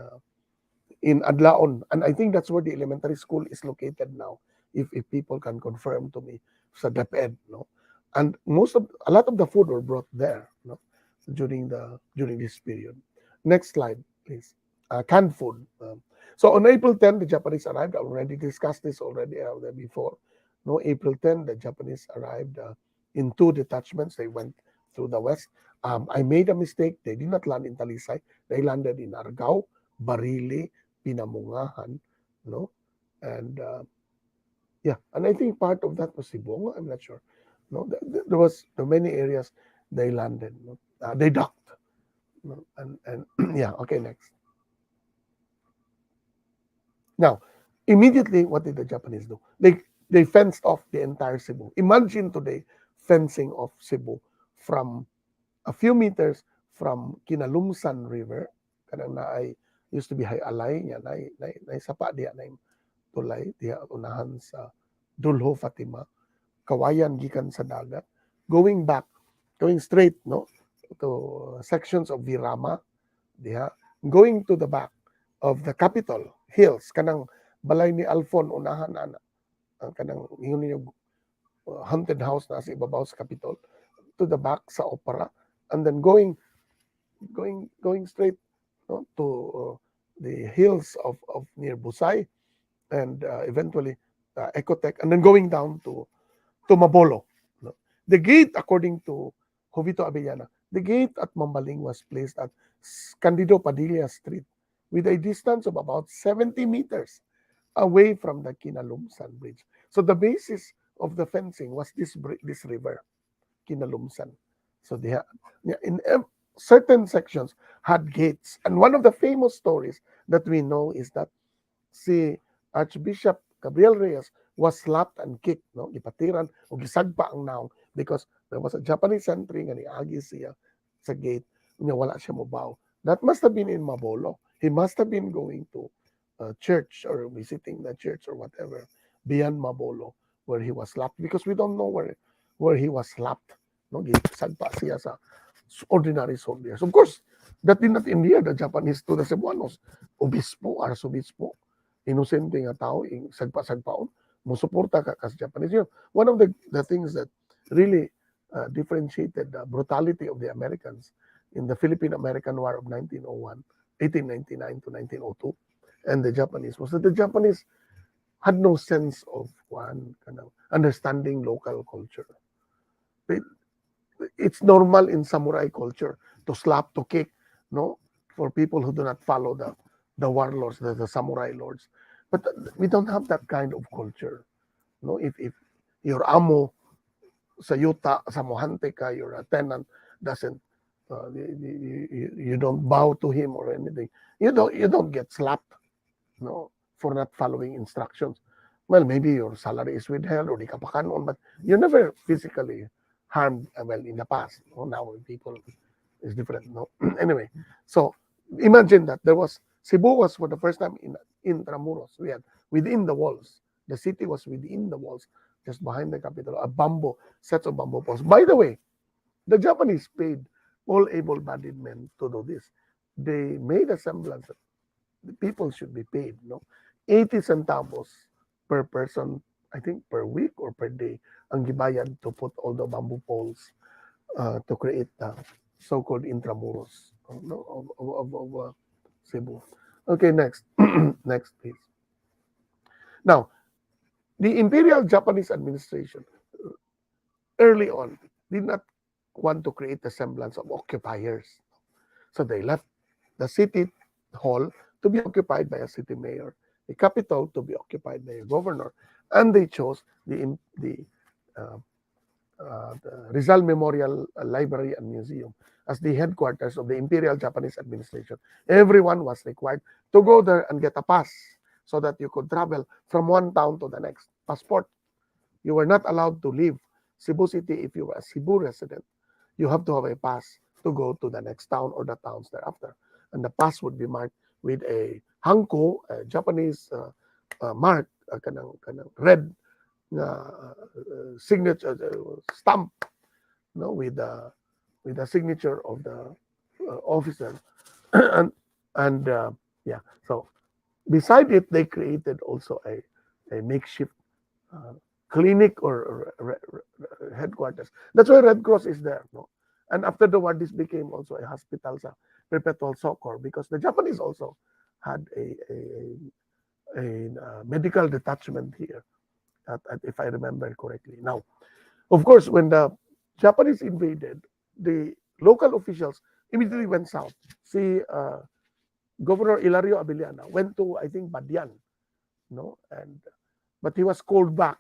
Adlaon. And I think that's where the elementary school is located now, if people can confirm to me sa DepEd, no? And a lot of the food were brought there, no? During this period. Next slide, please. Canned food. So on April 10, the Japanese arrived. I already discussed this already before. No, April 10, the Japanese arrived in two detachments. They went through the west. I made a mistake. They did not land in Talisay. They landed in Argao, Barili, Pinamungahan, no, and yeah, and I think part of that was Cebu. I'm not sure. No, there were many areas they landed. No? They docked. No? And yeah, okay, next. Now, immediately, what did the Japanese do? They fenced off the entire Cebu. Imagine today fencing off Cebu from a few meters from Kinalumsan River. Kanang na ay used to be Hay Alay niya na sapa diya na tulay diya unahan sa Dulho Fatima. Kawayan gikan sa dagat. Going back, going straight, no, to sections of Virama diha, going to the back of the Capitol Hills, kanang balay ni Alfon unahan ana, kanang yun yung haunted house na sa ibabaw sa Capitol, to the back sa Opera, and then going straight, no, to the hills of near Busay, and eventually Ecotech, and then going down to Mabolo. No? The gate, according to Jovito Avellana, the gate at Mambaling was placed at Candido Padilla Street with a distance of about 70 meters away from the Kinalumsan Bridge. So the basis of the fencing was this river, Kinalumsan. So they had, in certain sections had gates. And one of the famous stories that we know is that si Archbishop Gabriel Reyes was slapped and kicked, no? Gipatiran o gisagpa ang naong because there was a Japanese sentry nga niagi siya sa gate, nya wala siya mobaw. That must have been in Mabolo. He must have been going to church or visiting the church or whatever beyond Mabolo where he was slapped, because we don't know where he was slapped, no? Gisagpa siya sa ordinary soldiers. Of course, that did not endear the Japanese to the Cebuanos. Obispo, arsobispo, inosente nga tao, sagpa-sagpaon, musuporta ka kas Japanese. You know, one of the things that really differentiated the brutality of the Americans in the Philippine-American War of 1901, 1899 to 1902, and the Japanese was that the Japanese had no sense of one kind of understanding local culture. It's normal in samurai culture to slap, to kick, no, for people who do not follow the warlords, the samurai lords. But we don't have that kind of culture. No, if your amo sa yuta, sa mohante ka, your tenant doesn't, you don't bow to him or anything. You don't get slapped, no, for not following instructions. Well, maybe your salary is withheld or di ka pa kanon, but you're never physically harmed. Well, in the past, no? Now people is different, no. Anyway, so imagine that Cebu was for the first time in Intramuros. We had within the walls. The city was within the walls, just behind the capital. Sets of bamboo poles. By the way, the Japanese paid all able-bodied men to do this. They made a semblance that the people should be paid, no, 80 centavos per person, I think per week or per day, ang gibayad to put all the bamboo poles to create the so-called intramuros, no, of Cebu. Okay, next. Next, please. Now, the Imperial Japanese administration early on did not want to create a semblance of occupiers. So they left the city hall to be occupied by a city mayor, the capital to be occupied by a governor, and they chose uh, the Rizal Memorial Library and Museum as the headquarters of the Imperial Japanese administration. Everyone was required to go there and get a pass so that you could travel from one town to the next. Passport. You were not allowed to leave Cebu City if you were a Cebu resident. You have to have a pass to go to the next town or the towns thereafter. And the pass would be marked with a hanko, a Japanese mark, kanang red signature stamp, no, with the signature of the officer, and yeah. So beside it, they created also a makeshift uh, clinic or headquarters. That's why Red Cross is there. No? And after the war, this became also a hospital sa perpetual succor because the Japanese also had a medical detachment here, if I remember correctly. Now, of course, when the Japanese invaded, the local officials immediately went south. See, Governor Ilario Abiliana went to, I think, Badian, no, and but he was called back,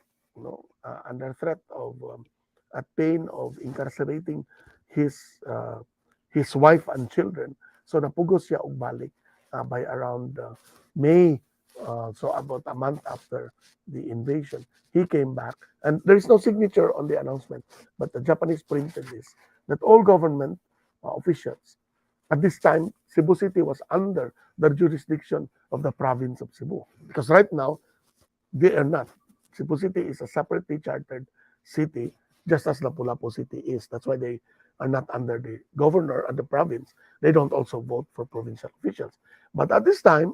under threat of at pain of incarcerating his uh, his wife and children. So napugos siya og balik by around May, so about a month after the invasion. He came back, and there is no signature on the announcement, but the Japanese printed this that all government officials at this time, Cebu City was under the jurisdiction of the province of Cebu. Because right now, they are not. Cebu City is a separately chartered city, just as Lapu-Lapu City is. That's why they are not under the governor of the province. They don't also vote for provincial officials. But at this time,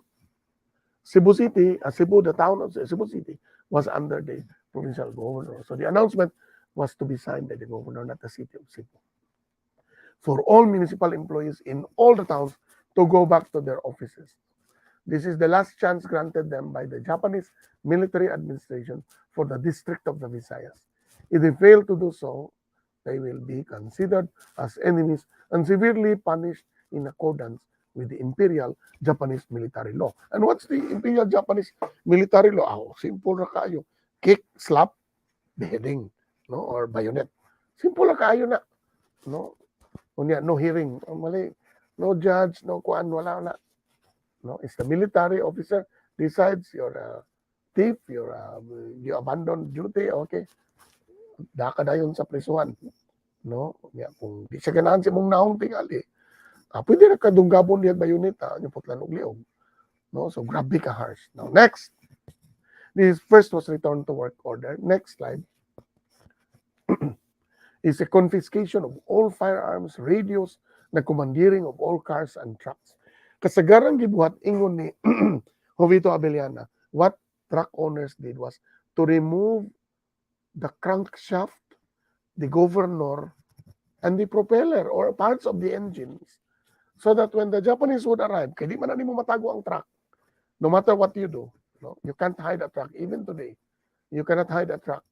Cebu City, Cebu, the town of Cebu City, was under the provincial governor. So the announcement was to be signed by the governor, not the city of Cebu, for all municipal employees in all the towns to go back to their offices. This is the last chance granted them by the Japanese military administration for the district of the Visayas. If they fail to do so, they will be considered as enemies and severely punished in accordance with the imperial Japanese military law. And what's the imperial Japanese military law? Oh, simple ra kayo. Kick, slap, beheading, no, or bayonet. Simple ra kayo na, no. Unya, no hearing, mali. No judge, no kuan, wala. No, it's the military officer decides you're a thief, you abandon duty, okay. Daka dayon sa prisuhan. No, ya kung di siya ganahan si mong naong tingali. Pwede na kadunggabon diyan bayoneta, yung putlan og liog. No, so grabe ka harsh. Now next, this first was return to work order. Next slide is a confiscation of all firearms, radios, na commandeering of all cars and trucks. Kasagaran gibuhat ingon ni Jovito Abellana, what truck owners did was to remove the crankshaft, the governor, and the propeller or parts of the engines so that when the Japanese would arrive, kaya di man na mo matago ang truck. No matter what you do, no, you can't hide a truck. Even today, you cannot hide a truck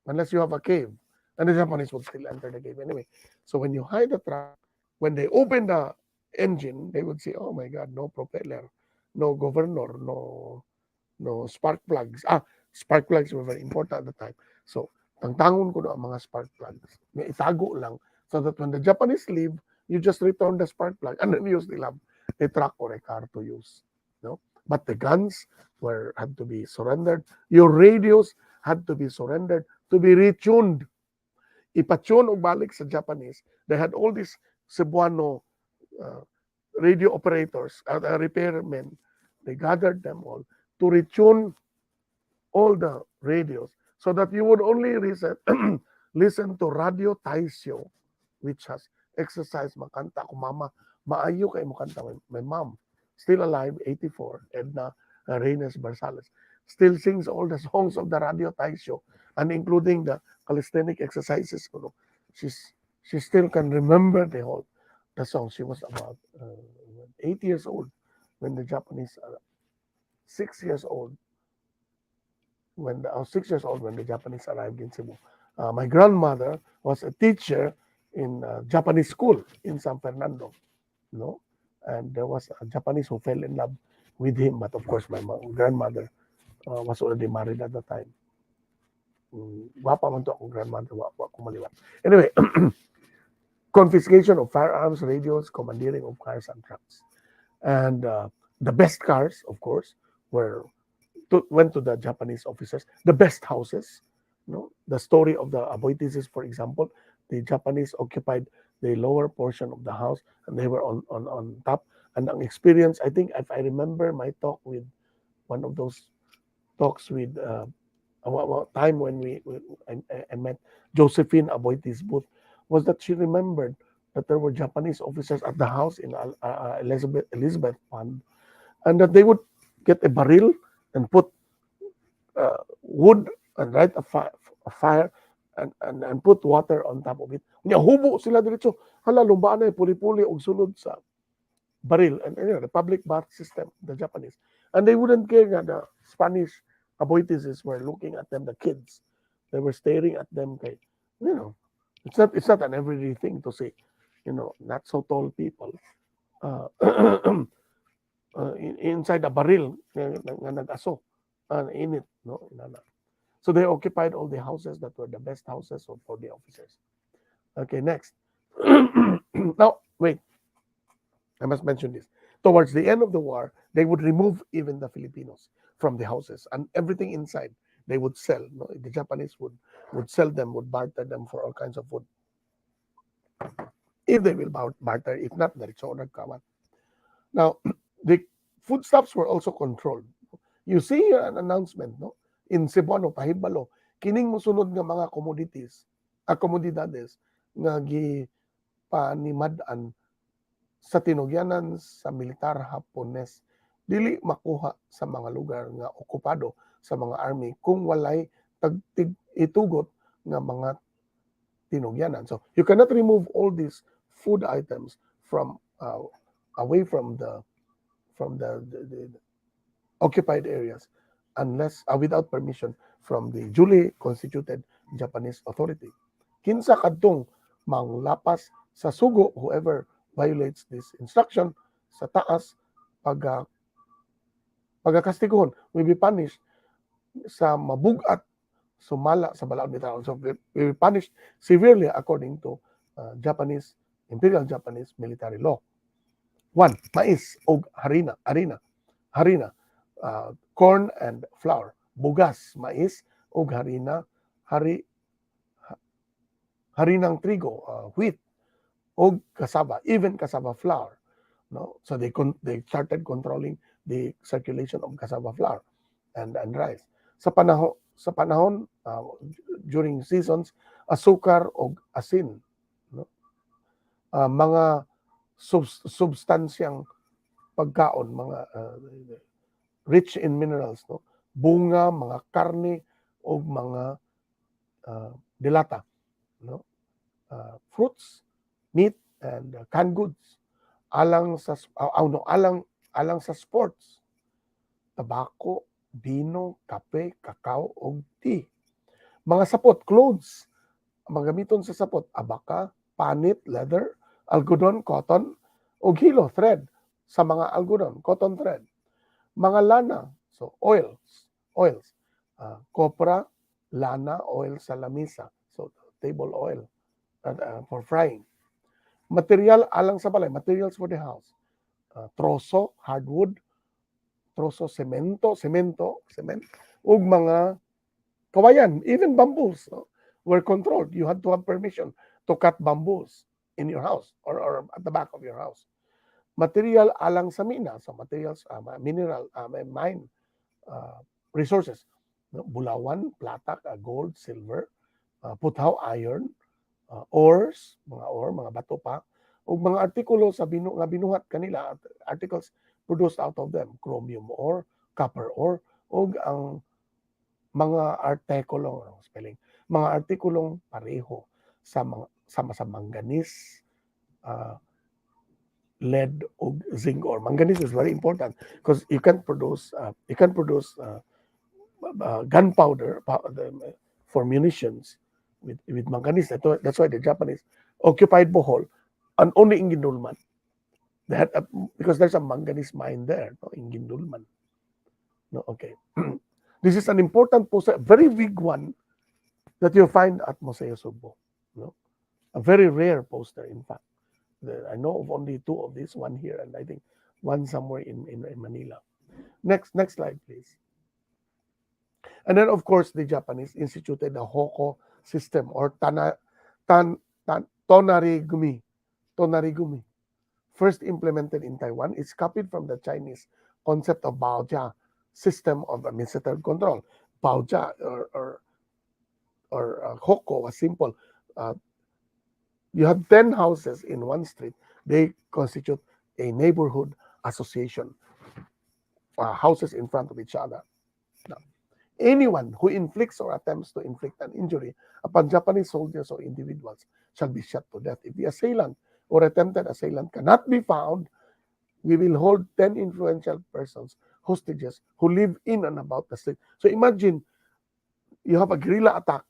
unless you have a cave. And the Japanese would still enter the cave anyway. So when you hide the truck, when they open the engine, they would say, "Oh my God, no propeller, no governor, no spark plugs." Spark plugs were very important at the time. So tangtangon ko na ang mga spark plugs. May itago lang so that when the Japanese leave, you just return the spark plug and then you still have a truck or a car to use. No, but the guns had to be surrendered. Your radios had to be surrendered to be retuned. Ipatune og balik sa Japanese. They had all these Cebuano radio operators, repairmen. They gathered them all to retune all the radios so that you would only listen to Radio Taisyo, which has exercise makanta ko mama. Maayo kay mo kanta. My mom, still alive, 84, Edna Reynes Bersales, still sings all the songs of the Radio Taisyo, and including the calisthenic exercises. She still can remember the song. She was about 8 years old when the Japanese, 6 years old when I was 6 years old when the Japanese arrived in Cebu. My grandmother was a teacher in Japanese school in San Fernando, no, and there was a Japanese who fell in love with him, but of course my grandmother was already married at the time. Wapa man to akong grandmother, wapa ko maliwat. Anyway, confiscation of firearms, radios, commandeering of cars and trucks. And the best cars, of course, went to the Japanese officers. The best houses, the story of the Aboitises, for example, the Japanese occupied the lower portion of the house and they were on top. And ang experience, I think, if I remember my talk with one of those talks with a time when I met Josephine Aboitiz Booth, was that she remembered that there were Japanese officers at the house in Elizabeth Pond, and that they would get a barrel and put wood and light a fire and put water on top of it. Nya hubo sila diretso. Hala lumbaan na puli-puli og sulod sa baril and the public bath system, the Japanese. And they wouldn't care that the Spanish aboitises were looking at them, the kids. They were staring at them. Kay, you know, it's not an everyday thing to say, not so tall people uh, inside a baril nga nag-aso in it, no? So they occupied all the houses that were the best houses for the officers. Okay, next. Now, wait, I must mention this. Towards the end of the war, they would remove even the Filipinos from the houses and everything inside they would sell. No? The Japanese would sell them, would barter them for all kinds of food. If they will barter, if not, diretso nagkawan. Now, the foodstuffs were also controlled. You see here an announcement, no? In Cebuano, Pahibalo, kining mosunod nga mga komodidades nga gi panimad-an sa tinugyanan sa militar Hapones dili makuha sa mga lugar nga okupado sa mga army kung walay itugot nga mga tinugyanan. So you cannot remove all these food items from away from the occupied areas unless without permission from the duly constituted Japanese authority. Kinsa kadtong manglapas sa sugo whoever violates this instruction sa taas pagkakastiguhon will be punished sa mabugat sumala sa balaod ni tao. So will be punished severely according to Imperial Japanese military law. 1. Mais o harina, corn and flour. Bugas, mais o harina, harinang trigo, wheat o cassava, even cassava flour. No? So they started controlling the circulation of cassava flour and rice. Sa panahon during seasons, asukar o asin, no? Mga substansyang pagkaon, mga rich in minerals, no? Bunga, mga karne o mga dilata, no? Fruits, meat and canned goods. Alang sa sports, tabako, bino, kape, kakao o tea. Mga sapot, clothes, mga gamiton sa sapot, abaka, panit, leather, algodon, cotton, o hilo, thread, sa mga algodon, cotton thread. Mga lana, so oils, copra, lana, oil sa lamisa, so table oil for frying. Material alang sa balay, materials for the house. Troso, hardwood, troso, cement, ug mga kawayan, even bamboos, no, were controlled. You had to have permission to cut bamboos in your house or at the back of your house. Material alang sa mina, so materials, mineral, mine resources. No? Bulawan, platak, gold, silver, puthaw, iron, ores, mga bato pa, o mga artikulo sa nga binuhat kanila, articles produced out of them, chromium ore, copper ore, o ang mga mga artikulong pareho sa manganese, lead o zinc ore. Manganese is very important because you can produce gunpowder for munitions with manganese. That's why the Japanese occupied Bohol and only in Gindulman. They had because there's a manganese mine there, no, in Gindulman. No, okay. This is an important poster, very big one that you find at Museo Subo. No, a very rare poster, in fact. I know of only 2 of these, one here and I think one somewhere in Manila. Next slide, please. And then, of course, the Japanese instituted the Hoko system or tonarigumi. First implemented in Taiwan. It's copied from the Chinese concept of baojia, system of administrative control. Baojia or Hoko was simple. You have 10 houses in one street. They constitute a neighborhood association. Houses in front of each other. Now, Anyone who inflicts or attempts to inflict an injury upon Japanese soldiers or individuals shall be shot to death. If the assailant or attempted assailant cannot be found, we will hold 10 influential persons hostages who live in and about the state. So imagine you have a guerrilla attack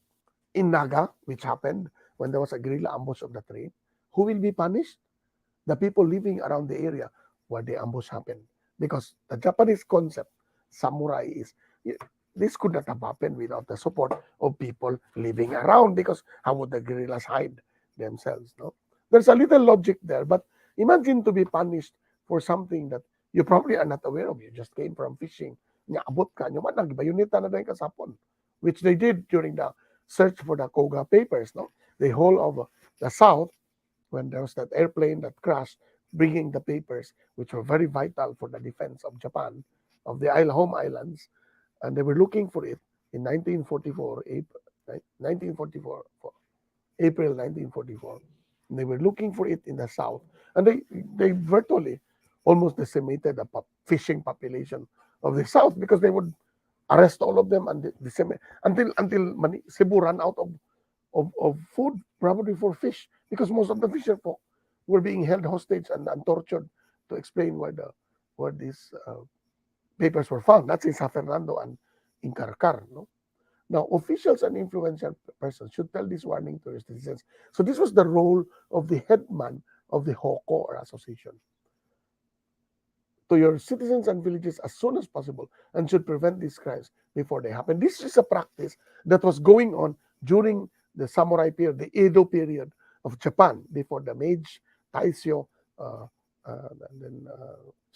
in Naga, which happened when there was a guerrilla ambush of the train. Who will be punished? The people living around the area where the ambush happened. Because the Japanese concept, samurai, is this could not have happened without the support of people living around, because how would the guerrillas hide themselves? No, there's a little logic there, but imagine to be punished for something that you probably are not aware of. You just came from fishing. Nga abot ka, nyo man, nagbayunita na dahil kasapon, which they did during the search for the Koga papers. No, the whole of the South, when there was that airplane that crashed, bringing the papers, which were very vital for the defense of Japan, of the home islands, and they were looking for it in 1944, April 1944. And they were looking for it in the south, and they virtually almost decimated the fishing population of the south, because they would arrest all of them and decimate until Cebu ran out of food, probably for fish, because most of the fisher folk were being held hostage and tortured to explain where these papers were found. That's in San Fernando and in Caracar. No? Now, officials and influential persons should tell this warning to their citizens. So this was the role of the headman of the Hoko, or association, to your citizens and villages as soon as possible, and should prevent these crimes before they happen. This is a practice that was going on during the samurai period, the Edo period of Japan, before the Meiji, Taisho, and then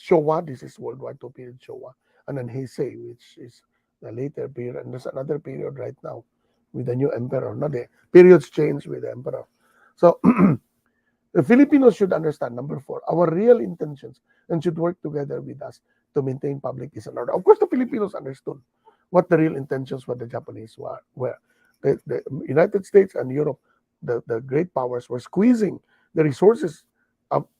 Showa. This is World War II period, Showa, and then Heisei, which is the later period. And there's another period right now with the new emperor. No, the periods change with the emperor. So the Filipinos should understand, number 4, our real intentions, and should work together with us to maintain public peace and order. Of course, the Filipinos understood what the real intentions for the Japanese were. The United States and Europe, the great powers, were squeezing the resources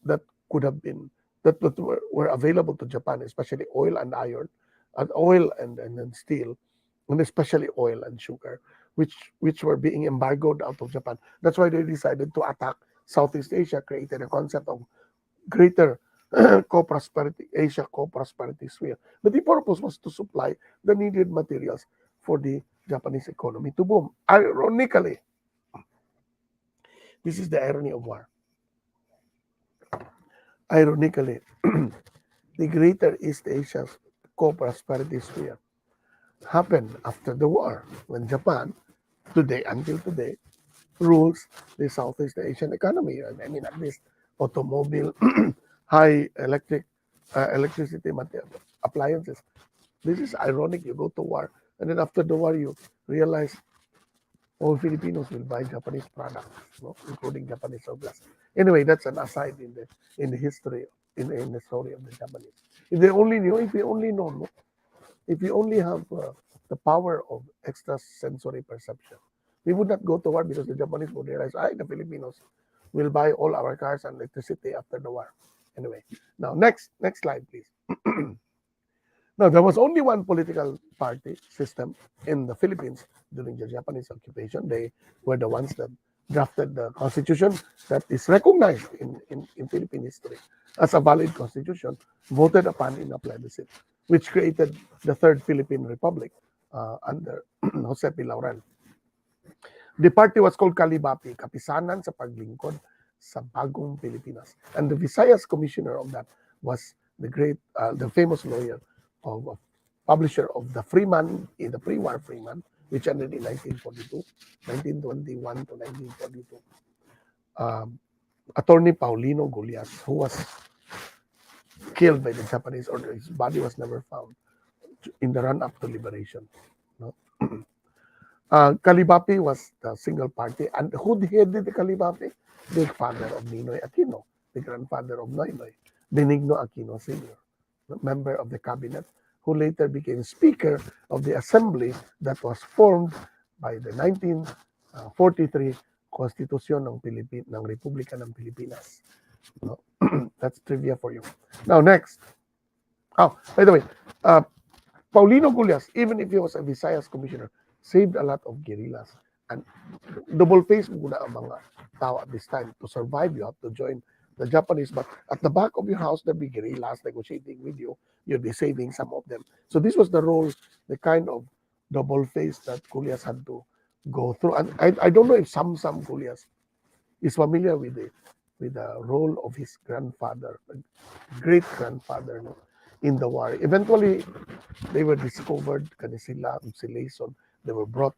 that could have been, that were available to Japan, especially oil and iron, and oil and steel, and especially oil and sugar, which were being embargoed out of Japan. That's why they decided to attack Southeast Asia, created a concept of greater co-prosperity, Asia co-prosperity sphere. But the purpose was to supply the needed materials for the Japanese economy to boom. Ironically, this is the irony of war. Ironically, the greater East Asia co-prosperity sphere happened after the war, when Japan, until today, rules the Southeast Asian economy. I mean, at least automobile, high electricity appliances. This is ironic. You go to war, and then after the war, you realize all Filipinos will buy Japanese products, no? Including Japanese surplus. Anyway, that's an aside in the history, in the story of the Japanese. If they only knew, if we only know, no? If we only have the power of extrasensory perception, we would not go to war, because the Japanese would realize, the Filipinos will buy all our cars and electricity after the war. Anyway, now next slide, please. Now, there was only one political party system in the Philippines during the Japanese occupation. They were the ones that drafted the constitution that is recognized in Philippine history as a valid constitution, voted upon in a plebiscite, which created the Third Philippine Republic under Jose P. Laurel. The party was called Kalibapi, Kapisanan sa Paglingkod sa Bagong Pilipinas. And the Visayas commissioner of that was the famous lawyer, of publisher of the Freeman, in the pre-war Freeman, which ended in 1942, 1921 to 1942. Attorney Paulino Gullias, who was killed by the Japanese, or his body was never found in the run-up to liberation. No? Kalibapi was the single party, and who headed the Kalibapi? The father of Ninoy Aquino, the grandfather of Noynoy, Benigno Aquino Sr., member of the cabinet, who later became Speaker of the Assembly that was formed by the 1943 Constitution ng Republika ng Pilipinas. No? That's trivia for you. Now, next. Oh, by the way, Paulino Gulyas, even if he was a Visayas commissioner, saved a lot of guerrillas. And double face muna ang mga tao at this time. To survive, you have to join the Japanese. But at the back of your house, there'll be guerrillas negotiating with you. You'll be saving some of them. So this was the role, the kind of double face that Gulyas had to go through. And I don't know if some Gulyas is familiar with the role of his grandfather, great grandfather, no, in the war. Eventually, they were discovered, Kanisila, Silayson. They were brought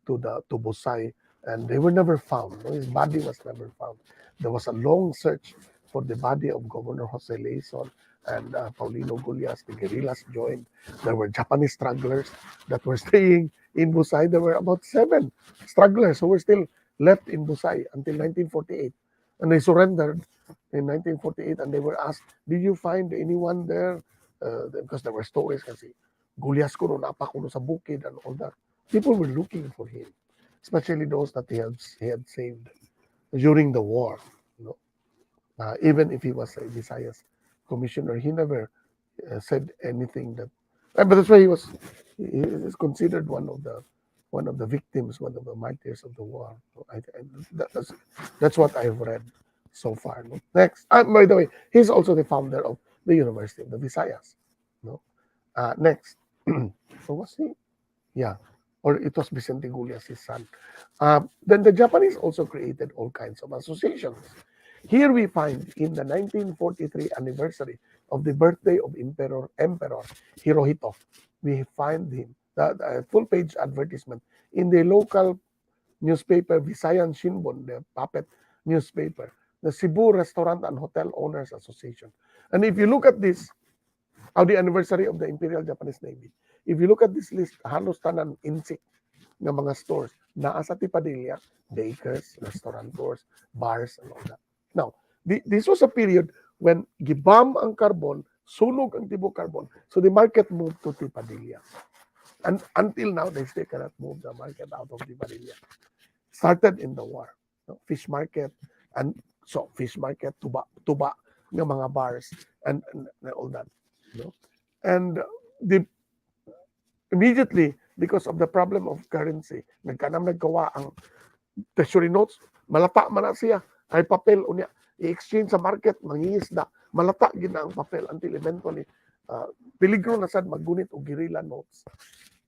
to Busay, and they were never found. No? His body was never found. There was a long search for the body of Governor Jose Leison and Paulino Gulyas. The guerrillas joined. There were Japanese stragglers that were staying in Busay. There were about 7 stragglers who were still left in Busay until 1948. And they surrendered in 1948, and they were asked, did you find anyone there? Because there were stories kasi, Gulyas ko no, napakulo sa bukid and all that. People were looking for him, especially those that he had saved during the war. You know? Even if he was a Visayas commissioner, he never said anything that. But that's why he is considered one of the victims, one of the martyrs of the war. So that's what I've read so far. No? Next, by the way, he's also the founder of the University of the Visayas. No, next, so was he? Yeah, or it was Vicente Gulyas, his son. Then the Japanese also created all kinds of associations. Here we find in the 1943 anniversary of the birthday of Emperor Hirohito, we find him, the full-page advertisement in the local newspaper, Visayan Shinbun, the puppet newspaper, the Cebu Restaurant and Hotel Owners Association. And if you look at this, the anniversary of the Imperial Japanese Navy, if you look at this list, halos tanan insik ng mga stores, naa sa Tipadilla, bakers, restaurateurs, bars, and all that. Now, this was a period when gibam ang carbon, sunog ang tibok carbon, so the market moved to Tipadilla. And until now, they still cannot move the market out of Tipadilla. Started in the war. No? Fish market, and so fish market, tuba ng mga bars, and all that. No? And immediately, because of the problem of currency, naggawa ang treasury notes, malata man na siya, ay papel, unya, i-exchange sa market, mangingisda, malata gina ang papel until eventually, peligro na sad maggunit og guerrilla notes.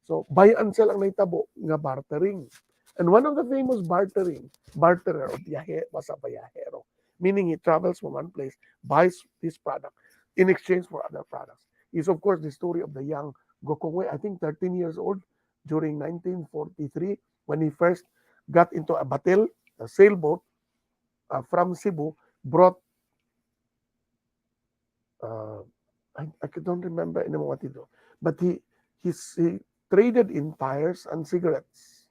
So, buy and sell ang naitabo nga bartering. And one of the famous barterer of biyahe was a bayahero, meaning he travels from one place, buys this product in exchange for other products. Is of course the story of the young Gokongwei, I think 13 years old, during 1943, when he first got into a batil, a sailboat from Cebu, brought, I don't remember anymore what he did, but he traded in tires and cigarettes.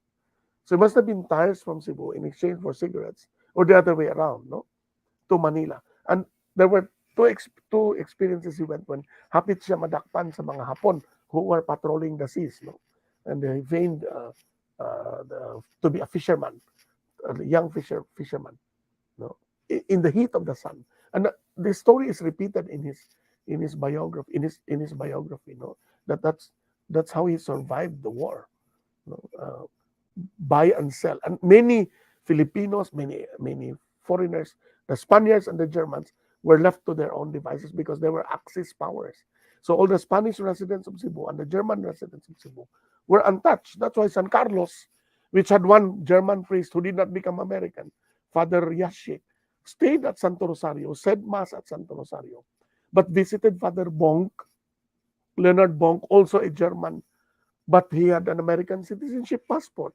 So it must have been tires from Cebu in exchange for cigarettes, or the other way around, no? To Manila. And there were two experiences he went when hapit siya madakpan sa mga Hapon who were patrolling the seas, no? And they feigned to be a fisherman, a young fisherman, no? In the heat of the sun. And the story is repeated in his biography, in his biography, no? That's how he survived the war, no? Buy and sell. And many Filipinos, many foreigners, the Spaniards and the Germans were left to their own devices because they were Axis powers. So all the Spanish residents of Cebu and the German residents of Cebu were untouched. That's why San Carlos, which had one German priest who did not become American, Father Yashik, stayed at Santo Rosario, said Mass at Santo Rosario, but visited Father Bonk, Leonard Bonk, also a German, but he had an American citizenship passport.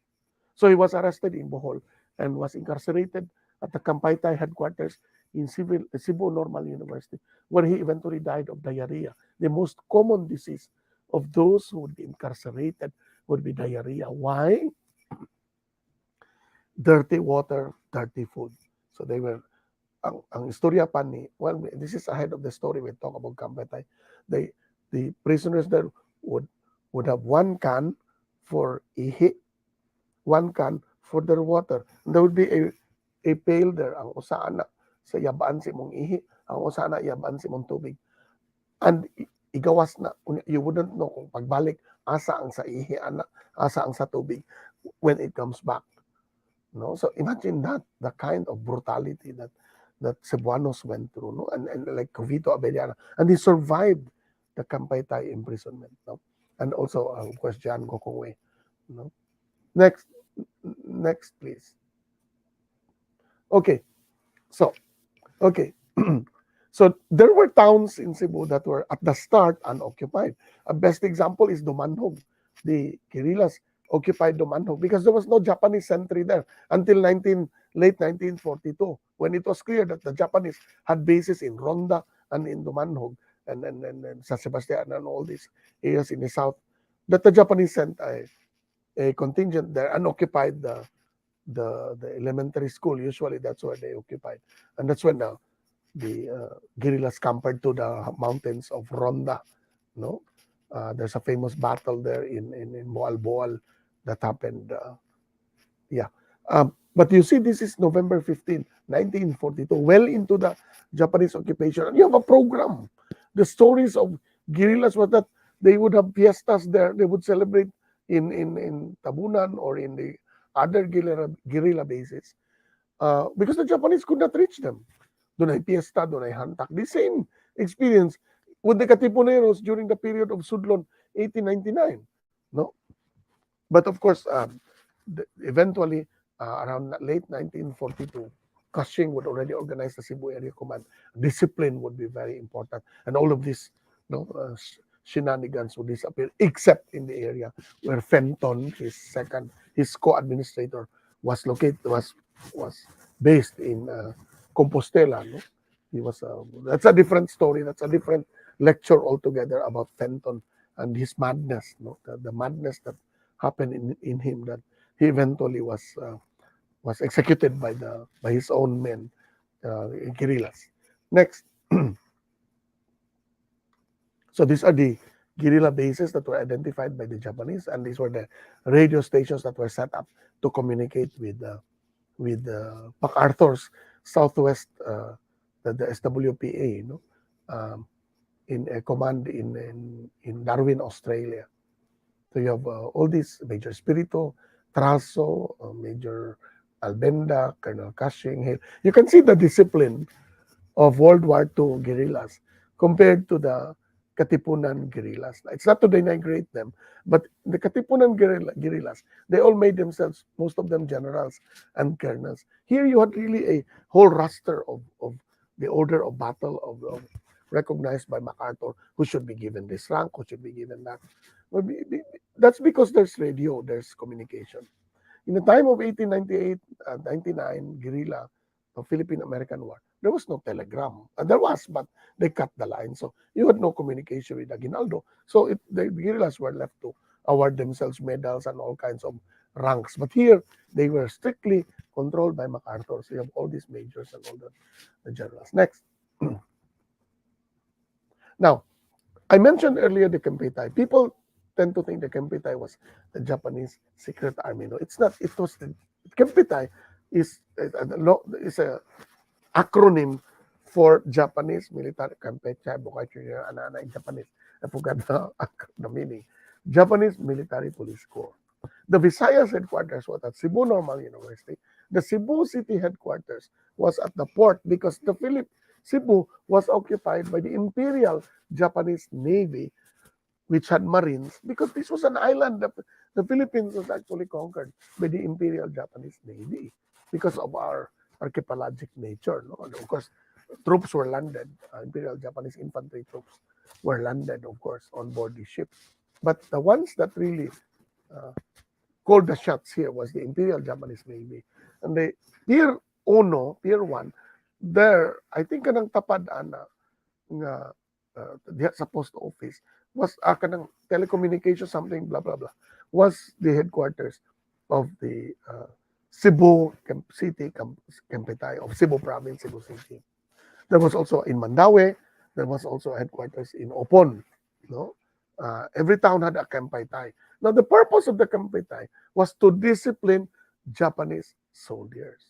So he was arrested in Bohol and was incarcerated at the Kampaytay headquarters in Cebu Normal University, where he eventually died of diarrhea. The most common disease of those who would be incarcerated would be diarrhea. Why? Dirty water, dirty food. So they were, ang istorya pa ni, well, this is ahead of the story we talk about Kampaytay. The prisoners there would have one can for ihi, one can for their water. And there would be a pail there, ang usa ana sa yabaan si mong ihi, ang usa ana yabaan si mong tubig. And igawas na. You wouldn't know kung pagbalik, asa ang sa ihi, asa ang sa tubig when it comes back. No? So imagine that, the kind of brutality that Cebuanos went through, no? And like Covito Abellana, and they survived the Kampaytay imprisonment, no? And also, of course, Jan Gokongwei, no? Next, please. Okay, so, okay. So there were towns in Cebu that were at the start unoccupied. A best example is Dumanhog. The guerrillas occupied Dumanhog because there was no Japanese sentry there until late 1942, when it was clear that the Japanese had bases in Ronda and in Dumanhog and San Sebastian and all these areas in the south, that the Japanese sent a contingent there and occupied the elementary school. Usually that's where they occupied, and that's when the guerrillas camped to the mountains of Ronda. No, there's a famous battle there in Boal Boal that happened. Yeah, but you see, this is November 15, 1942, well into the Japanese occupation, and you have a program. The stories of guerrillas was that they would have fiestas there. They would celebrate in Tabunan or in the other guerrilla bases, because the Japanese could not reach them. Doon ay fiesta, doon ay hantak. The same experience with the Katipuneros during the period of Sudlon 1899. No? But of course, eventually, around late 1942, Cushing would already organize the Cebu Area Command. Discipline would be very important. And all of this, no, shenanigans would disappear, except in the area where Fenton, his co-administrator, was based in Compostela. No? He was. That's a different story. That's a different lecture altogether about Fenton and his madness. No, the madness that happened in him, that he eventually was executed by his own men, guerrillas. Next. So these are the guerrilla bases that were identified by the Japanese, and these were the radio stations that were set up to communicate with MacArthur's Southwest, the SWPA, you know, in a command in Darwin, Australia. So you have all these Major Espiritu, Traso, Major Albenda, Colonel Cushing, Hale. You can see the discipline of World War II guerrillas compared to the Katipunan guerrillas. It's not to denigrate them, but the Katipunan guerrillas, they all made themselves, most of them generals and colonels. Here you had really a whole roster of the order of battle of recognized by MacArthur, who should be given this rank, who should be given that. Well, that's because there's radio, there's communication. In the time of 1898, 99 guerrilla of Philippine-American War, there was no telegram. There was, but they cut the line. So you had no communication with Aguinaldo. So the guerrillas were left to award themselves medals and all kinds of ranks. But here, they were strictly controlled by MacArthur. So you have all these majors and all the generals. Next. Now, I mentioned earlier the Kempeitai. People tend to think the Kempeitai was the Japanese secret army. No, it's not. It was the Kempeitai is a acronym for Japanese military Kempeitai Bokaichū Anana in Japanese. I forgot the meaning. Japanese Military Police Corps. The Visayas headquarters was at Cebu Normal University. The Cebu City headquarters was at the port because Cebu was occupied by the Imperial Japanese Navy, which had marines, because this was an island. The Philippines was actually conquered by the Imperial Japanese Navy because of our archipelagic nature. No? And of course, troops were landed. Imperial Japanese infantry troops were landed, of course, on board the ships. But the ones that really called the shots here was the Imperial Japanese Navy. And the Pier 1, there, I think kanang tapad nga diha sa post office was kanang telecommunication something blah blah blah, was the headquarters of the Cebu City Kempeitai of Cebu Province, Cebu City. There was also in Mandaue. There was also a headquarters in Opon. No, every town had a Kempeitai. Now the purpose of the Kempeitai was to discipline Japanese soldiers.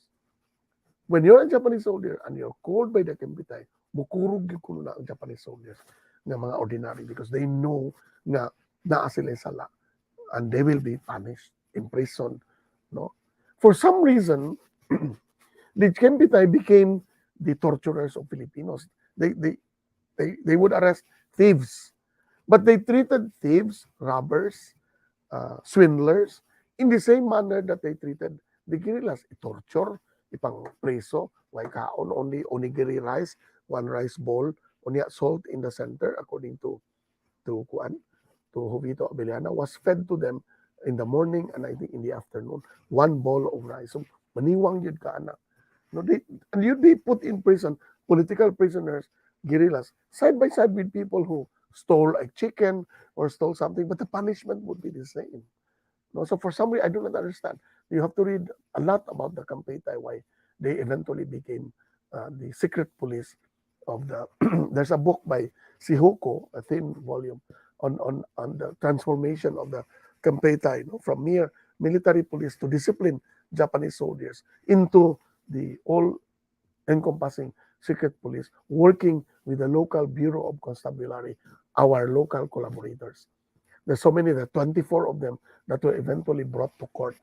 When you're a Japanese soldier and you're called by the Kempeitai, mukurog yung kuno na ang Japanese soldiers. ng mga ordinary because they know na naa sila sala and they will be punished, imprisoned, no? For some reason, the Kempitay became the torturers of Filipinos. They would arrest thieves, but they treated thieves, robbers, swindlers in the same manner that they treated the guerrillas. Torture, ipang preso, like kaon, only onigiri rice, one rice bowl, unya salt in the center, according to Kuan, to Jovito Abellana, was fed to them in the morning and I think in the afternoon, one bowl of rice. So, maniwang yun ka, anak. No, and you'd be put in prison, political prisoners, guerrillas, side by side with people who stole a chicken or stole something, but the punishment would be the same. No, so for some reason, I do not understand. You have to read a lot about the Kampeitai, why they eventually became the secret police of the. There's a book by Sihuko, a thin volume, on the transformation of the Kampeitai, no, from mere military police to discipline Japanese soldiers into the all-encompassing secret police, working with the local Bureau of Constabulary, our local collaborators. There's so many, there 24 of them that were eventually brought to court.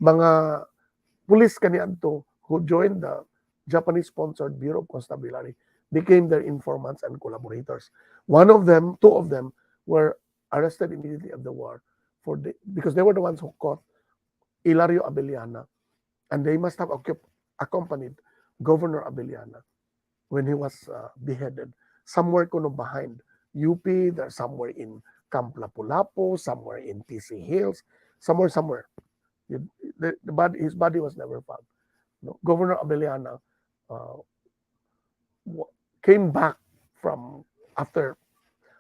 Mga police kaniadto who joined the Japanese-sponsored Bureau of Constabulary became their informants and collaborators. One of them, two of them, were arrested immediately of the war because they were the ones who caught Hilario Abellana, and they must have accompanied Governor Abellana when he was beheaded. Somewhere kuno behind UP, there's somewhere in Camp Lapu-Lapu, somewhere in PC Hills, somewhere. His body was never found. No? Governor Abellana came back from after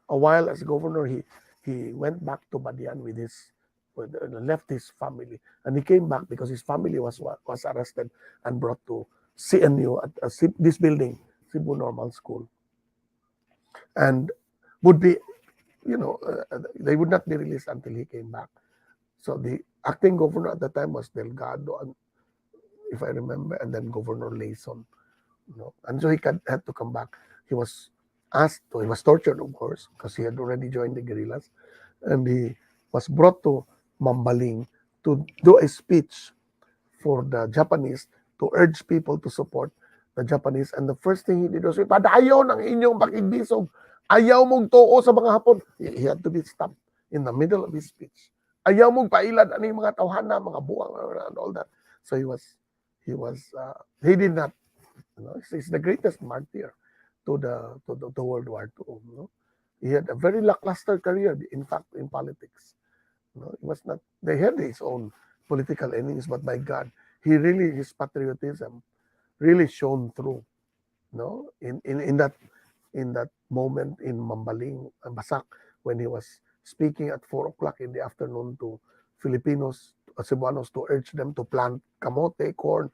a while as governor. He went back to Badian left his family, and he came back because his family was arrested and brought to CNU at this building, Cebu Normal School, and would be, they would not be released until he came back. So the acting governor at the time was Delgado, and if I remember, and then Governor Layson. And so he had to come back. He was he was tortured, of course, because he had already joined the guerrillas, and he was brought to Mambaling to do a speech for the Japanese to urge people to support the Japanese. And the first thing he did was, padayon ang inyong pakigbisog. Ayaw mong tuo sa mga Hapon. He had to be stopped in the middle of his speech. Ayaw mong pailad aning mga tawhana, mga buwang, and all that. So he did not, he's the greatest martyr to the World War II. He had a very lackluster career, in fact, in politics. It was not. They had his own political enemies, but by God, his patriotism really shone through. In that moment in Mambaling, Basak, when he was speaking at 4:00 in the afternoon to Filipinos, Cebuanos, to urge them to plant kamote, corn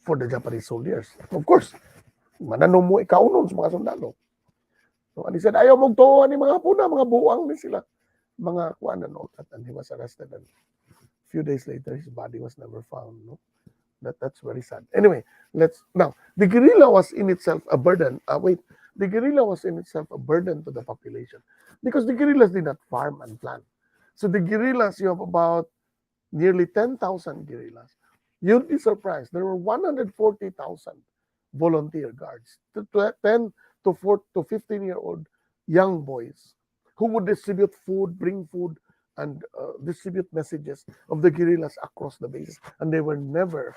for the Japanese soldiers. Of course, mananong mo ikaw nun sa mga sundalo. And he said, ayaw mong tuwa ni mga Hapon, mga buwang ni sila. Mga kuan and all that, and he was arrested, and a few days later his body was never found. That's very sad. Anyway, now the guerrilla was in itself a burden. The guerrilla was in itself a burden to the population because the guerrillas did not farm and plant. So the guerrillas, you have about nearly 10,000 guerrillas. You'd be surprised. There were 140,000 volunteer guards, 10 to 15-year-old young boys who would distribute food, bring food, and distribute messages of the guerrillas across the bases. And they were never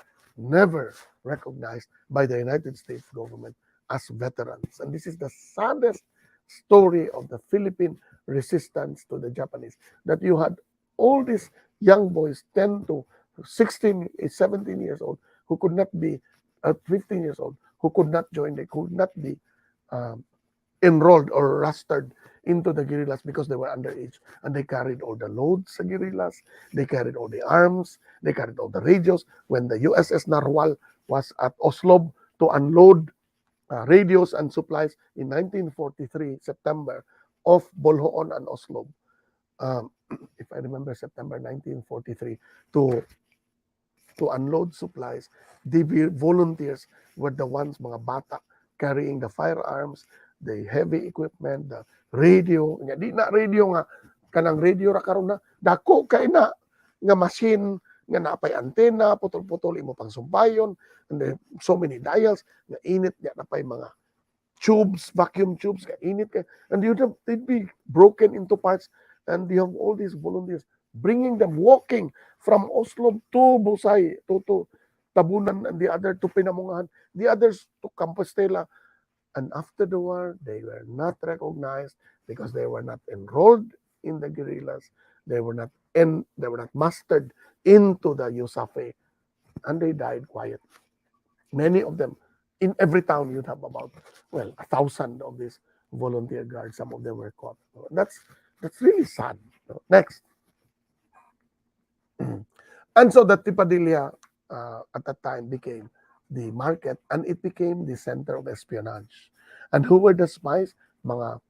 recognized by the United States government as veterans. And this is the saddest story of the Philippine resistance to the Japanese, that you had all these young boys, 10 to 16, 17 years old, who could not be, 15 years old, who could not join, they could not be enrolled or rostered into the guerrillas because they were underage, and they carried all the loads sa guerrillas, they carried all the arms, they carried all the radios. When the USS Narwal was at Oslob to unload radios and supplies in 1943, September, off Bolhoon and Oslob, if I remember, September 1943, to unload supplies, the volunteers were the ones, mga bata, carrying the firearms, the heavy equipment, the radio, nga di na radio nga kanang radio ra karon na dako kay na nga machine nga napay antena, putol-putol imo pang sumbayon, and then so many dials, nga init nga napay mga tubes, vacuum tubes, nga init ka, and they'd be broken into parts, and you have all these volunteers bringing them walking from Oslo to Busay, to Tabunan, and the other to Pinamungahan, the others to Compostela. And after the war, they were not recognized because they were not enrolled in the guerrillas. They were not mastered into the USAFE, and they died quietly. Many of them, in every town, you'd have about 1,000 of these volunteer guards. Some of them were caught. That's really sad. Next, and so the Tipadilla at that time became the market, and it became the center of espionage. And who were the spies? Mga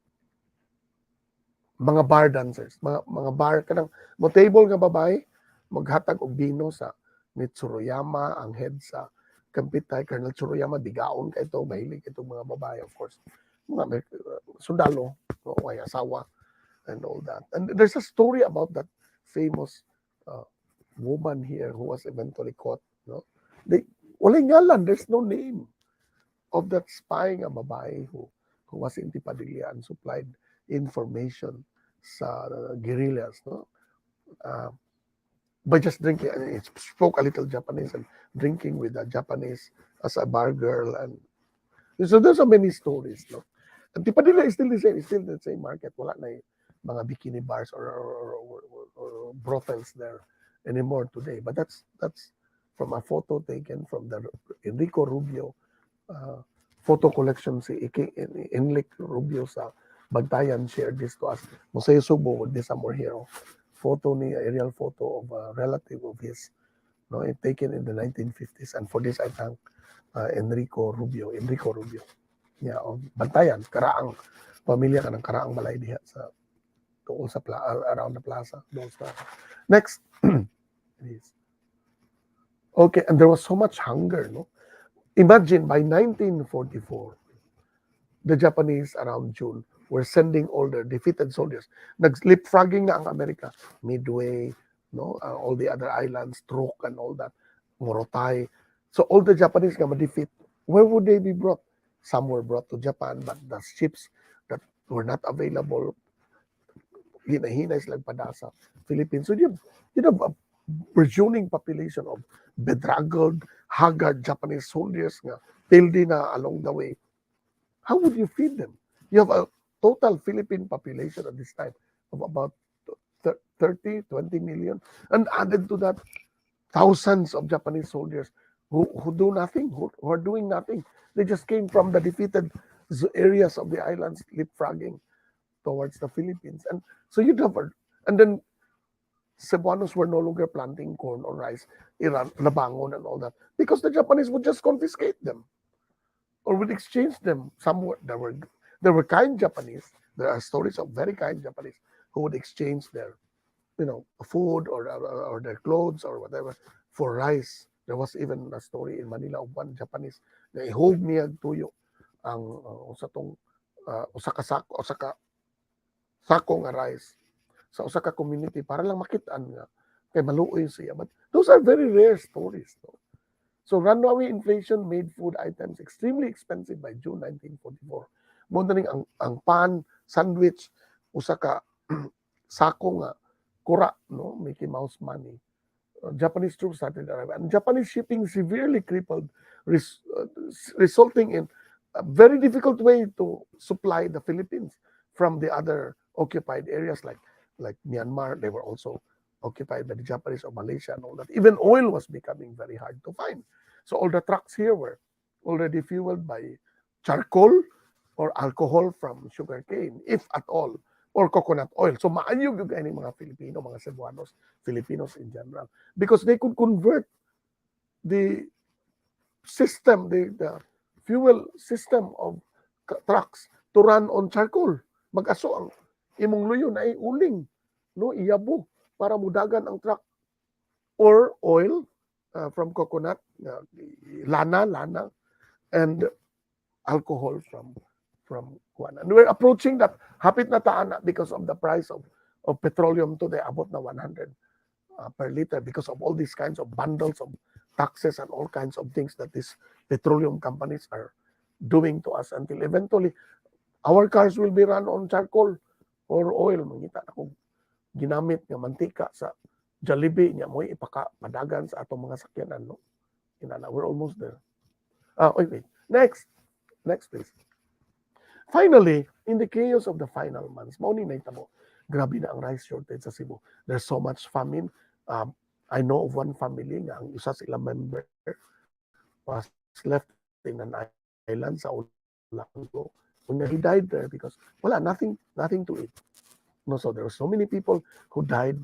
bar dancers, mga bar kanang mo table nga babae maghatag og bino sa ni Tsuruyama, ang head sa Kampitay, Colonel Tsuruyama, digaon kay ito, mahilig itong mga babae, of course. Mga sundalo, no, may asawa, and all that. And there's a story about that famous woman here who was eventually caught. No? Walang ngalan, there's no name of that spy nga babae who was in Tipadilla and supplied information sa guerrillas, no? By just drinking, it spoke a little Japanese and drinking with a Japanese as a bar girl, and so there's so many stories, no? And Tipadilla is still the same market. Wala na mga bikini bars or brothels there anymore today. But that's from a photo taken from the Enrico Rubio photo collection. Si Enrique Rubio sa Bantayan shared this to us. Museo Subo would be somewhere here. Photo ni aerial photo of a relative of his, no, taken in the 1950s. And for this I thank Enrico Rubio. Yeah, of Bantayan, Karaang pamilya ka ng Karaang Balay diha sa doon sa around the plaza. Next. Okay, and there was so much hunger, no? Imagine by 1944, the Japanese around June were sending all their defeated soldiers. Nag-leapfrogging na ang Amerika. Midway, no, all the other islands, Truk and all that, Morotai. So all the Japanese nga ma-defeat, where would they be brought? Some were brought to Japan, but the ships that were not available, hinahinay silang padasa, Philippines. So you have a burgeoning population of bedraggled, haggard Japanese soldiers nga tilde na along the way. How would you feed them? You have a total Philippine population at this time of about 20 million. And added to that, thousands of Japanese soldiers who do nothing, who are doing nothing. They just came from the defeated areas of the islands, leapfrogging towards the Philippines. And so you'd have, and then Cebuanos were no longer planting corn or rice, Iran, Labangon and all that, because the Japanese would just confiscate them or would exchange them. Somewhere there were kind Japanese. There are stories of very kind Japanese who would exchange their, food or their clothes or whatever for rice. There was even a story in Manila of one Japanese na ihog niya tuyo ang usaka sako nga rice sa usa ka community para lang makitaan nga kay maluoy siya. But those are very rare stories, no? So runaway inflation made food items extremely expensive by June 1944. Mo na ning ang pan, sandwich, usa ka sako nga kura, no, Mickey Mouse money. Japanese troops started arriving, and Japanese shipping severely crippled, resulting in a very difficult way to supply the Philippines from the other occupied areas like Myanmar. They were also occupied by the Japanese or Malaysia and all that. Even oil was becoming very hard to find. So all the trucks here were already fueled by charcoal or alcohol from sugarcane, if at all, or coconut oil. So maayog yung any mga Filipino, mga Cebuanos, Filipinos in general, because they could convert the system, the fuel system of trucks to run on charcoal. Mag-aso ang imong luyo na uling, no, iyabo para mudagan ang truck, or oil from coconut, lana, and alcohol from from Juan. And we're approaching that hapit na taan na because of the price of petroleum today, about na 100 per liter because of all these kinds of bundles of taxes and all kinds of things that these petroleum companies are doing to us until eventually our cars will be run on charcoal or oil. Mangita na kung ginamit nga mantika sa Jollibee niya mo ipakapadagan sa atong mga sakyanan, no? Inana, we're almost there. Wait. Next, please. Finally, in the chaos of the final months, mauni na itamo, grabe na ang rice shortage sa Cebu. There's so much famine. I know of one family nga ang isa sila member was left in an island sa Ulango. When he died there because wala nothing to eat. No, so there were so many people who died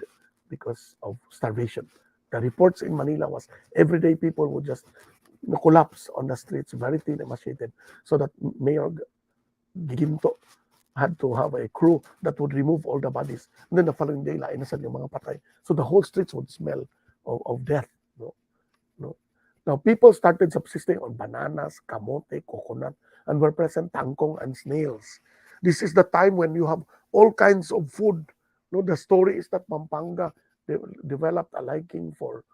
because of starvation. The reports in Manila was everyday people would just collapse on the streets, very thin emaciated, so that Mayor Giginto had to have a crew that would remove all the bodies. And then the following day, lainasan yung mga patay. So the whole streets would smell of death. No? Now, people started subsisting on bananas, kamote, coconut, and were present tangkong and snails. This is the time when you have all kinds of food. No, the story is that Pampanga developed a liking for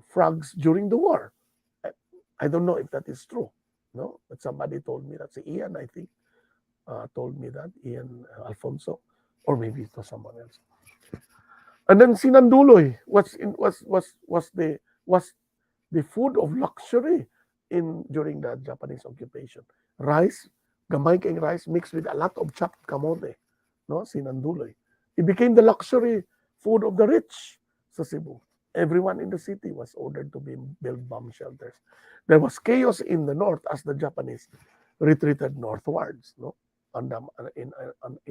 frogs during the war. I don't know if that is true. No, but somebody told me that. Si Ian, I think, told me that. Ian Alfonso, or maybe it was someone else. And then sinanduloy was the food of luxury during the Japanese occupation. Rice, gamay kang rice mixed with a lot of chopped kamote, no, sinanduloy. It became the luxury food of the rich sa Cebu. Everyone in the city was ordered to build bomb shelters. There was chaos in the north as the Japanese retreated northwards, no, in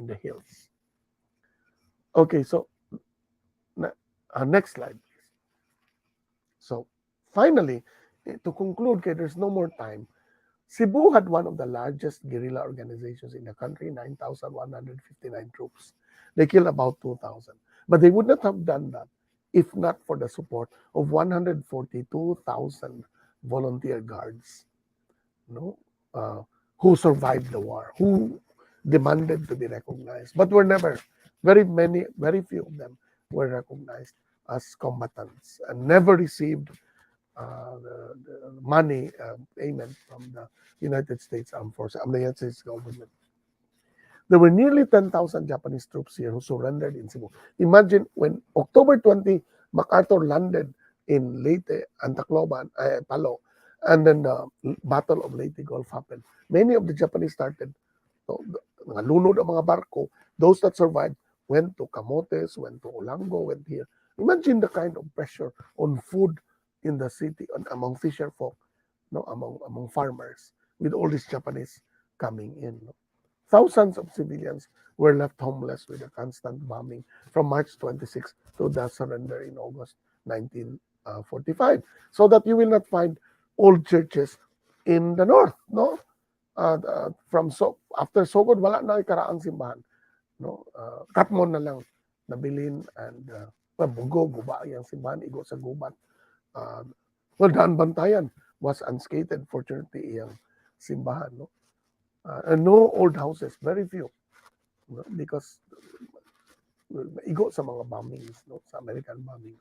the hills. Okay, so next slide, please. So finally, to conclude, okay, there's no more time. Cebu had one of the largest guerrilla organizations in the country, 9,159 troops. They killed about 2,000. But they would not have done that if not for the support of 142,000 volunteer guards, no, who survived the war, who demanded to be recognized, but were never. Very few of them were recognized as combatants and never received the money payment from the United States Armed Forces, the United States government. There were nearly 10,000 Japanese troops here who surrendered in Cebu. Imagine when October 20, MacArthur landed in Leyte and Tacloban, Palo, and then the Battle of Leyte Gulf happened. Many of the Japanese started, mga lunod ang mga barko. Those that survived went to Camotes, went to Olango, went here. Imagine the kind of pressure on food in the city among fisher folk, no, among farmers, with all these Japanese coming in. No? Thousands of civilians were left homeless with a constant bombing from March 26 to the surrender in August 1945. So that you will not find old churches in the north, no? After Sogod, wala na ikaraang simbahan, no? Katmon na lang nabilin and Bugo, guba yung simbahan, igo sa gubat. Daan Bantayan was unscathed, fortunately, yung simbahan, no? And no old houses, very few, no? Because igo sa mga bombings, no? Sa American bombings.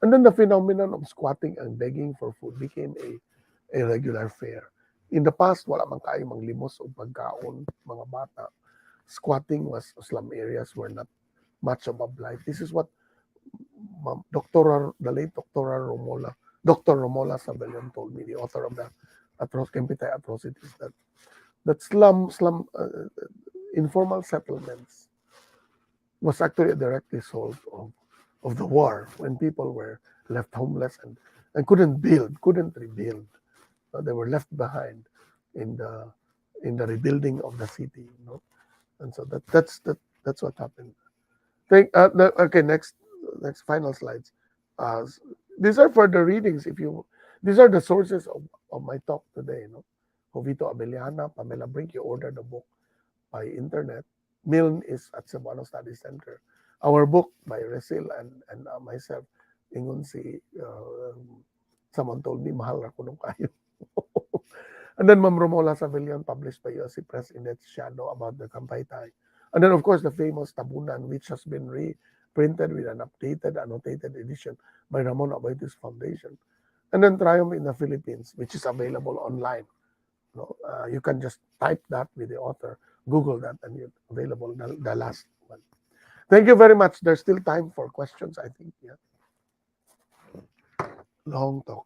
And then the phenomenon of squatting and begging for food became a regular fare. In the past, wala man kayo manglimos o pagkaon, mga bata. Squatting slum areas were not much above life. This is what the late Dr. Romola Sabellion told me, the author of the Kempitay Atrocities, that informal settlements was actually a direct result of the war, when people were left homeless and couldn't rebuild. They were left behind in the rebuilding of the city, you know? And so that's what happened. Okay, next final slides. These are further readings. These are the sources of my talk today. You know, Jovito Abeliana, Pamela Brink. You ordered the book by internet. Milne is at Cebuano Study Center. Our book by Resil and myself. Ingon si someone told me mahal ra kuno kayo. And then Ma'am Romola Savillan published by USC Press in its shadow about the Kampaytay. And then, of course, the famous Tabunan, which has been reprinted with an updated, annotated edition by Ramon Abaitis Foundation. And then Triumph in the Philippines, which is available online. You can just type that with the author, Google that, and you're available, the last one. Thank you very much. There's still time for questions, I think. Yeah. Long talk.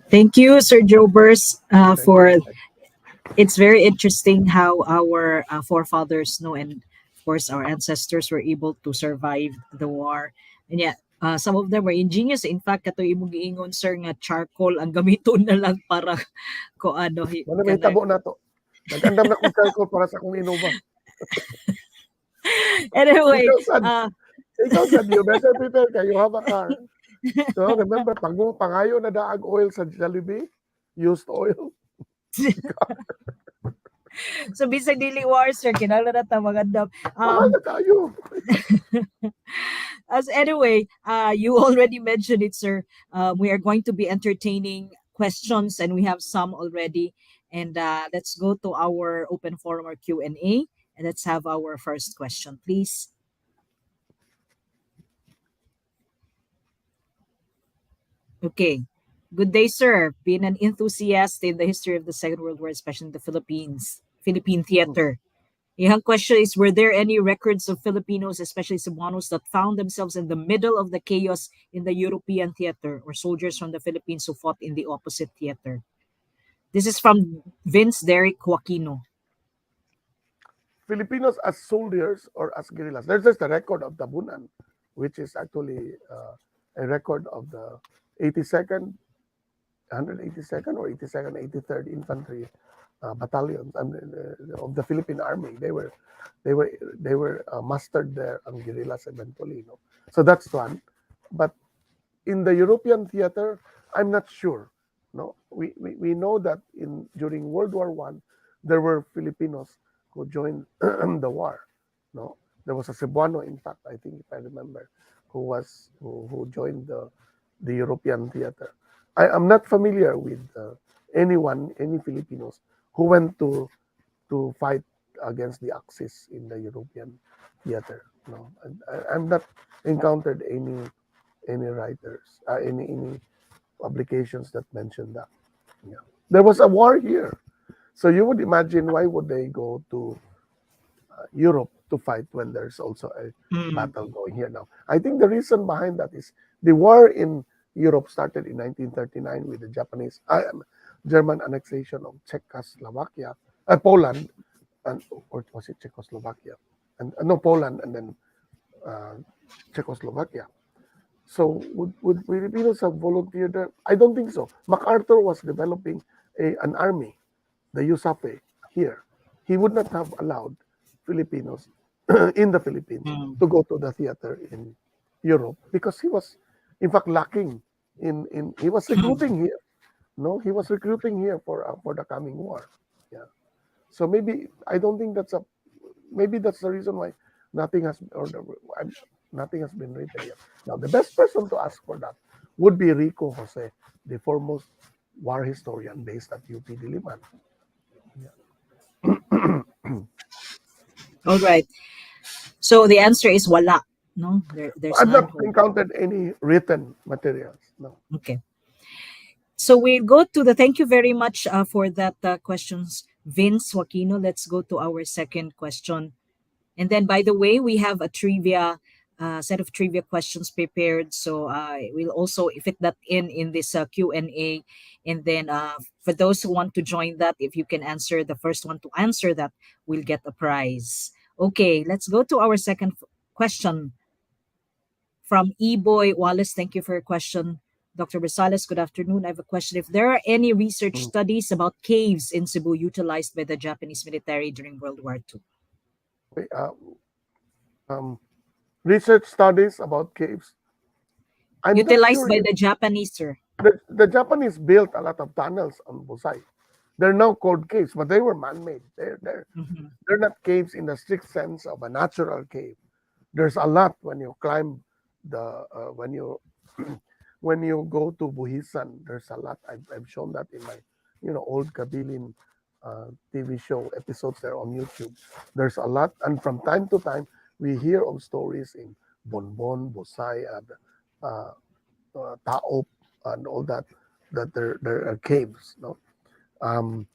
Thank you, Sir Joe Bers, Thank you. for it's very interesting how our forefathers know, and of course our ancestors were able to survive the war. And yeah, some of them were ingenious. In fact, kato imong giingon, sir, nga charcoal ang gamiton na lang para ko ano Wala may kanang. tabo na to. Nag-andam na kong circle para sa akong inuba. Anyway, Ikaw sad, you better prepare ka. You have a car. So remember, pangayo na daag oil sa Jollibee, used oil. so bisag dili war, sir, kinala na ta magandam. Mahal na tayo. As anyway, you already mentioned it, sir. We are going to be entertaining questions, and we have some already. And let's go to our open forum or Q&A, and let's have our first question, please. Okay. Good day, sir. Being an enthusiast in the history of the Second World War, especially in the Philippine theater. Yung question is, were there any records of Filipinos, especially Cebuanos, that found themselves in the middle of the chaos in the European theater, or soldiers from the Philippines who fought in the opposite theater? This is from Vince Derek Joaquino. Filipinos as soldiers or as guerrillas. There's just a record of Tabunan, which is actually a record of the 82nd, 182nd or 82nd, 83rd Infantry battalions of the Philippine Army. They were mustered there on guerrillas eventually. So that's one. But in the European theater, I'm not sure. No, we know that during World War I, there were Filipinos who joined the war. No, there was a Cebuano, in fact, I think if I remember, who joined the European theater. I am not familiar with any Filipinos who went to fight against the Axis in the European theater. No, I'm not encountered any writers, any publications that mention that. Yeah. There was a war here, so you would imagine why would they go to Europe to fight when there's also a battle going here now. I think the reason behind that is the war in Europe started in 1939 with the German annexation of Czechoslovakia, Poland, or was it Czechoslovakia? And no, Poland, and then Czechoslovakia. So would Filipinos have volunteered there? I don't think so. MacArthur was developing an army, the USAPE, here. He would not have allowed Filipinos in the Philippines to go to the theater in Europe because he was, in fact, lacking he was recruiting here. No, he was recruiting here for the coming war. Yeah. So maybe I don't think maybe that's the reason why nothing has been written yet. Now the best person to ask for that would be Rico Jose, the foremost war historian based at UP Diliman. All right. So the answer is wala. No, there's I've none. not encountered any written materials. No. Okay. So we go to thank you very much for that questions, Vince Joaquino. Let's go to our second question. And then, by the way, we have a set of trivia questions prepared. So we'll also fit that in this Q&A. And then for those who want to join that, if you can answer the first one to answer that, we'll get a prize. Okay, let's go to our second question from E-Boy Wallace. Thank you for your question. Dr. Bersales, good afternoon. I have a question. If there are any research studies about caves in Cebu utilized by the Japanese military during World War II? Research studies about caves. Utilized by the Japanese, sir. The Japanese built a lot of tunnels on Busay. They're now called caves, but they were man-made. They're not caves in the strict sense of a natural cave. There's a lot when you climb when when you go to Buhisan, there's a lot. I've shown that in my, old Kabilin TV show episodes there on YouTube. There's a lot, and from time to time, we hear of stories in Bonbon, Bosay, and uh, Taop, and all that. That there are caves, no.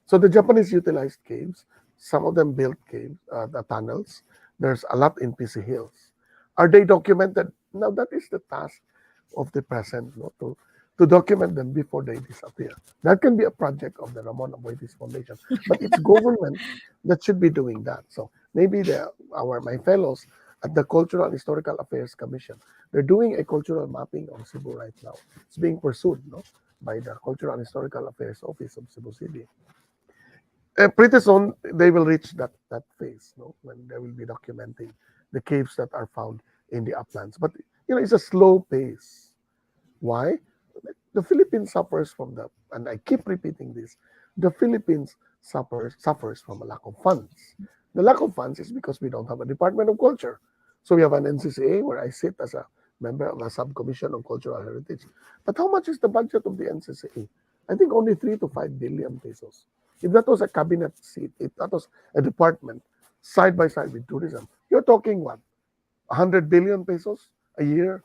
So the Japanese utilized caves. Some of them built caves, the tunnels. There's a lot in PC Hills. Are they documented? Now that is the task of the present, no, to document them before they disappear. That can be a project of the Ramon Abuetis Foundation, but it's government that should be doing that. So maybe my fellows at the Cultural and Historical Affairs Commission, they're doing a cultural mapping of Cebu right now. It's being pursued, no, by the Cultural and Historical Affairs Office of Cebu City. Pretty soon they will reach that phase, no, when they will be documenting the caves that are found in the uplands. But it's a slow pace. Why? The Philippines suffers from and I keep repeating this, the Philippines suffers from a lack of funds. The lack of funds is because we don't have a Department of Culture. So we have an NCCA where I sit as a member of a subcommission on cultural heritage. But how much is the budget of the NCCA? I think only 3 to 5 billion pesos. If that was a cabinet seat, if that was a department side by side with tourism, you're talking what? 100 billion pesos a year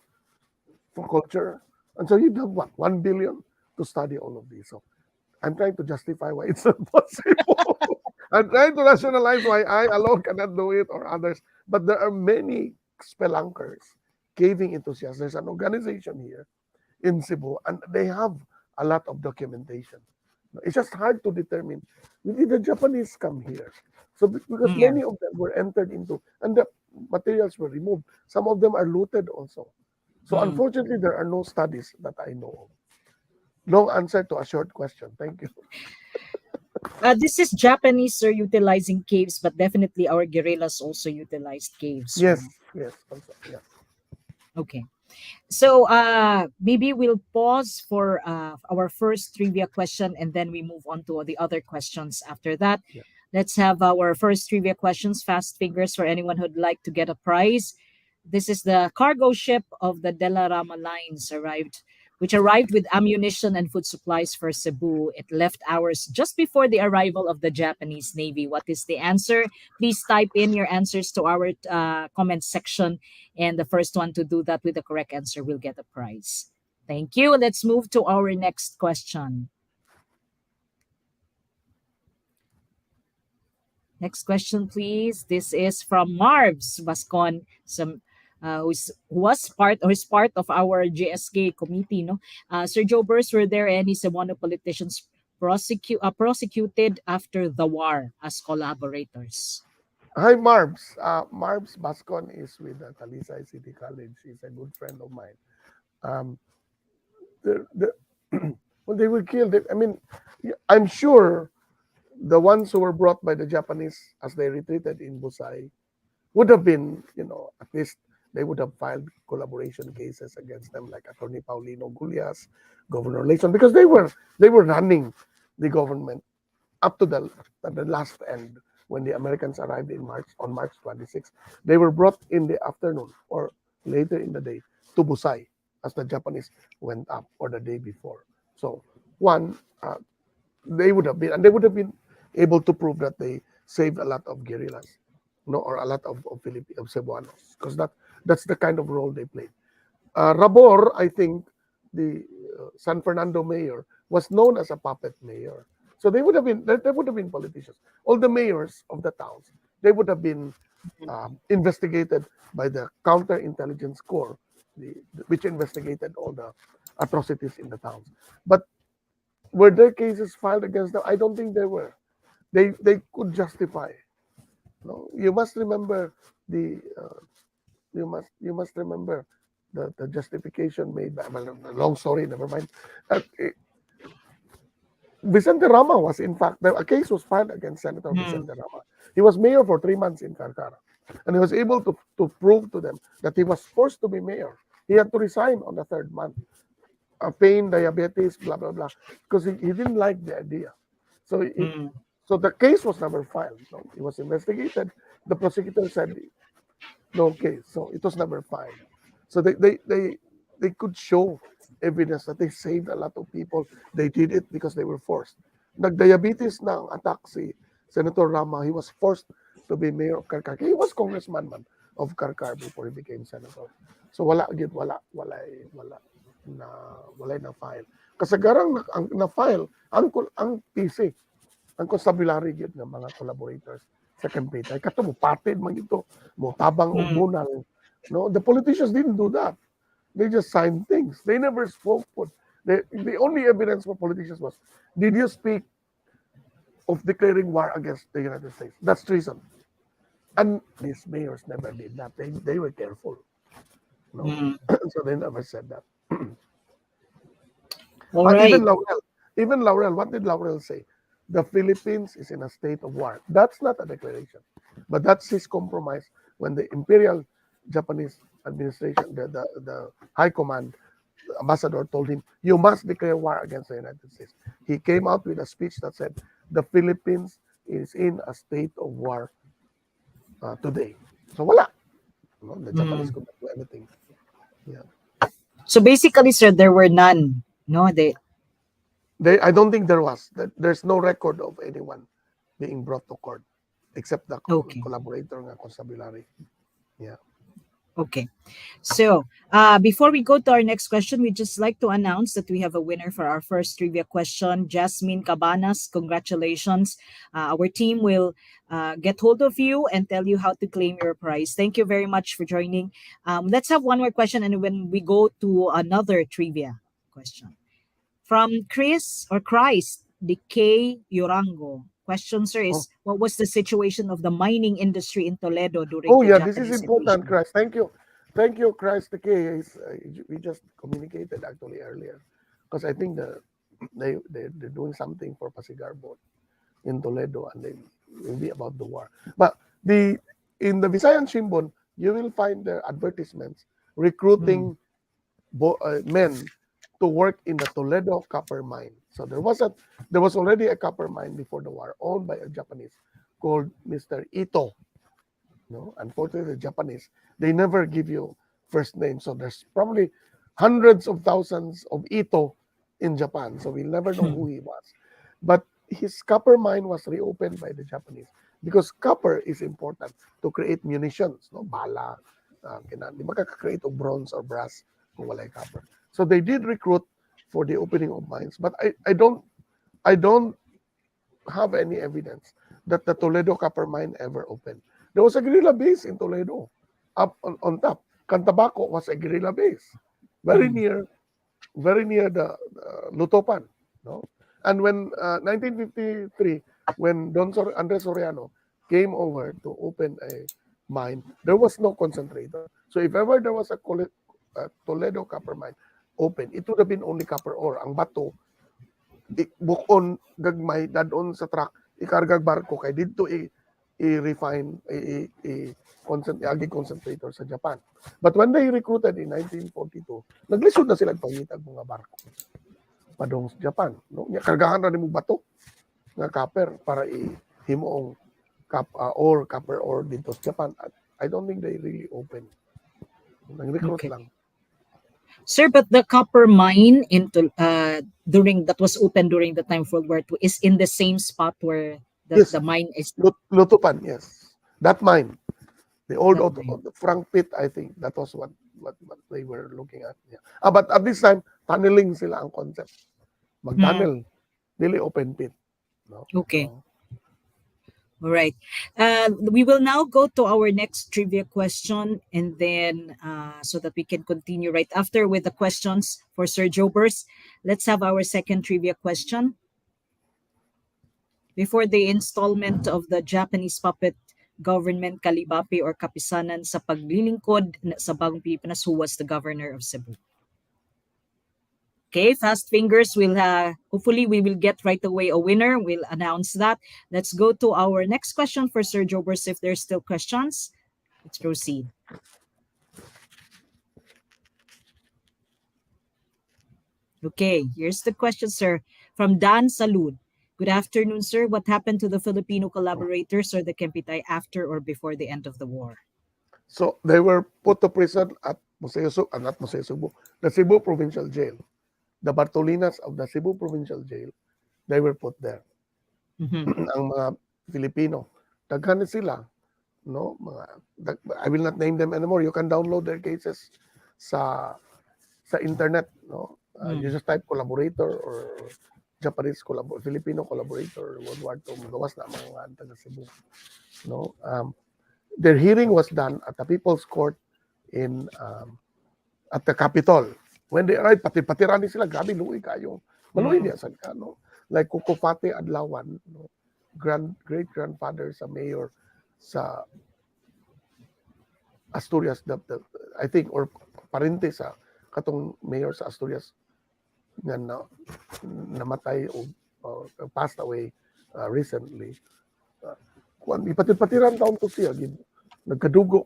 for culture. And so you'd have what? 1 billion to study all of these. So I'm trying to justify why it's not possible. I'm trying to rationalize why I alone cannot do it or others. But there are many spelunkers, caving enthusiasts. There's an organization here in Cebu, and they have a lot of documentation. It's just hard to determine. Did the Japanese come here? So because Yeah. many of them were entered into, and the materials were removed. Some of them are looted also. So unfortunately, there are no studies that I know of. Long answer to a short question. Thank you. This is Japanese are utilizing caves, but definitely our guerrillas also utilized caves, Yes, right? yes, also, yes. Okay. So maybe we'll pause for our first trivia question and then we move on to the other questions after that. Yeah. Let's have our first trivia questions, fast fingers for anyone who'd like to get a prize. This is the cargo ship of the De La Rama Lines which arrived with ammunition and food supplies for Cebu. It left hours just before the arrival of the Japanese Navy. What is the answer? Please type in your answers to our comment section, and the first one to do that with the correct answer will get a prize. Thank you. Let's move to our next question. Next question, please. This is from Marvs Bascon, who is part of our GSK committee. No, Sir Joe Burst, were there any Cebuano politicians prosecuted after the war as collaborators? Hi, Marbs. Marbs Bascon is with Talisay City College. He's a good friend of mine. Um, the when they were killed, I mean, I'm sure the ones who were brought by the Japanese as they retreated in Busai would have been, at least they would have filed collaboration cases against them, like Attorney Paulino Gullias, Governor Layson, because they were running the government up to the last end when the Americans arrived on March 26. They were brought in the afternoon or later in the day to Busai as the Japanese went up, or the day before. So one, they would have been able to prove that they saved a lot of guerrillas, or a lot of Cebuanos, because that's the kind of role they played. Rabor, I think, the San Fernando mayor was known as a puppet mayor, so they would have been there would have been politicians. All the mayors of the towns, they would have been investigated by the counterintelligence corps, which investigated all the atrocities in the towns. But were there cases filed against them? I don't think there were. They could justify. No, you must remember the the justification made by, well, a long story, never mind. Vicente Rama was, in fact, a case was filed against Senator Vicente Rama. He was mayor for 3 months in Carcara, and he was able to prove to them that he was forced to be mayor. He had to resign on the third month. Pain, diabetes, blah blah blah, because he didn't like the idea. So so the case was never filed. No, it was investigated. The prosecutor said no case, so it was never filed. So they could show evidence that they saved a lot of people. They did it because they were forced. Nag-diabetes na ang attack si Senator Rama. He was forced to be mayor of Karkar. He was congressman man of Karkar before he became senator. So wala gid wala na wala na file. Kasagarang na file ang PC, ang constabulary gid nga mga collaborators sa campaign. Ay kato mo patid man ito, mo tabang og bunal. No, the politicians didn't do that. They just signed things. They never spoke. The only evidence for politicians was, did you speak of declaring war against the United States? That's treason. And these mayors never did that. They were careful. No, so they never said that. All But right. even Laurel, what did Laurel say? The Philippines is in a state of war. That's not a declaration, but that's his compromise when the Imperial Japanese administration, the High Command ambassador told him, you must declare war against the United States. He came out with a speech that said, the Philippines is in a state of war today. So wala. No, the Japanese could not do anything. Yeah. So basically, sir, there were none. No, I don't think there was. There's no record of anyone being brought to court except the Okay. collaborator ng constabulary. Yeah. Okay. So, before we go to our next question, we'd just like to announce that we have a winner for our first trivia question, Jasmine Cabanas. Congratulations. Our team will get hold of you and tell you how to claim your prize. Thank you very much for joining. Let's have one more question, and when we go to another trivia question. From Chris or Christ, Decay Yorango. Question, sir, is what was the situation of the mining industry in Toledo during Oh the yeah, this is Japanese important, invasion? Christ. Thank you, Christ. The case we just communicated actually earlier, because I think they're doing something for Pasigarbo in Toledo, and they will be about the war. But in the Visayan Shimbun, you will find their advertisements recruiting men to work in the Toledo copper mine. So there was already a copper mine before the war owned by a Japanese called Mr. Ito. No, unfortunately, the Japanese, they never give you first name. So there's probably hundreds of thousands of Ito in Japan. So we'll never know who he was. But his copper mine was reopened by the Japanese because copper is important to create munitions, no, bala, di makaka-create of bronze or brass kung walay copper. So they did recruit for the opening of mines, but I don't have any evidence that the Toledo copper mine ever opened. There was a guerrilla base in Toledo, up on top. Cantabaco was a guerrilla base, very near the Lutopan, no. And when 1953, when Andres Soriano came over to open a mine, there was no concentrator. So if ever there was a Toledo copper mine open, it would have been only copper ore. Ang bato, bukon gagmay dadon sa truck, ikargag barko kay didto i-refine agi concentrator sa Japan. But when they recruited in 1942, naglisod na sila pangitag mga barko padong sa Japan, no? Nya kargahan ra nimo bato nga copper para himuong copper ore dito sa Japan. I don't think they really open. Nag-recruit lang. Sir, but the copper mine during that was open during the time of World War II is in the same spot where the mine is. Lutupan, yes. That mine. The old That Frank Pit, I think. That was what they were looking at. Yeah. But at this time, tunneling sila ang concept. Mag-tunnel. Dili open pit. No? Okay. All right. We will now go to our next trivia question, and then so that we can continue right after with the questions for Sir Jobers. Let's have our second trivia question. Before the installment of the Japanese puppet government Kalibapi or Kapisanan sa paglilingkod sa Bagong Pilipinas, who was the governor of Cebu? Okay, fast fingers. Hopefully we will get right away a winner. We'll announce that. Let's go to our next question for Sir Jobers. If there's still questions, let's proceed. Okay, here's the question, sir, from Dan Salud. Good afternoon, sir. What happened to the Filipino collaborators or the Kempitay after or before the end of the war? So they were put to prison at Not Museo Cebu, the Cebu Provincial Jail, the Bartolinas of the Cebu Provincial Jail, they were put there. Mhm. Ang mga Filipino, daghan sila, no? I will not name them anymore. You can download their cases sa internet, no? You just type collaborator or Filipino collaborator, World War II, magawas na mga taga Cebu, no? Their hearing was done at the People's Court in at the Capitol. When they arrived, pati-rani sila, grabe, luwi kayo. Maluwi niya sa no? Like Kukupate Adlawan, no? Great-grandfather sa mayor sa Asturias, I think, or parente sa katong mayor sa Asturias nga namatay o passed away recently. Ipati-patiran taon to siya, nagkadugo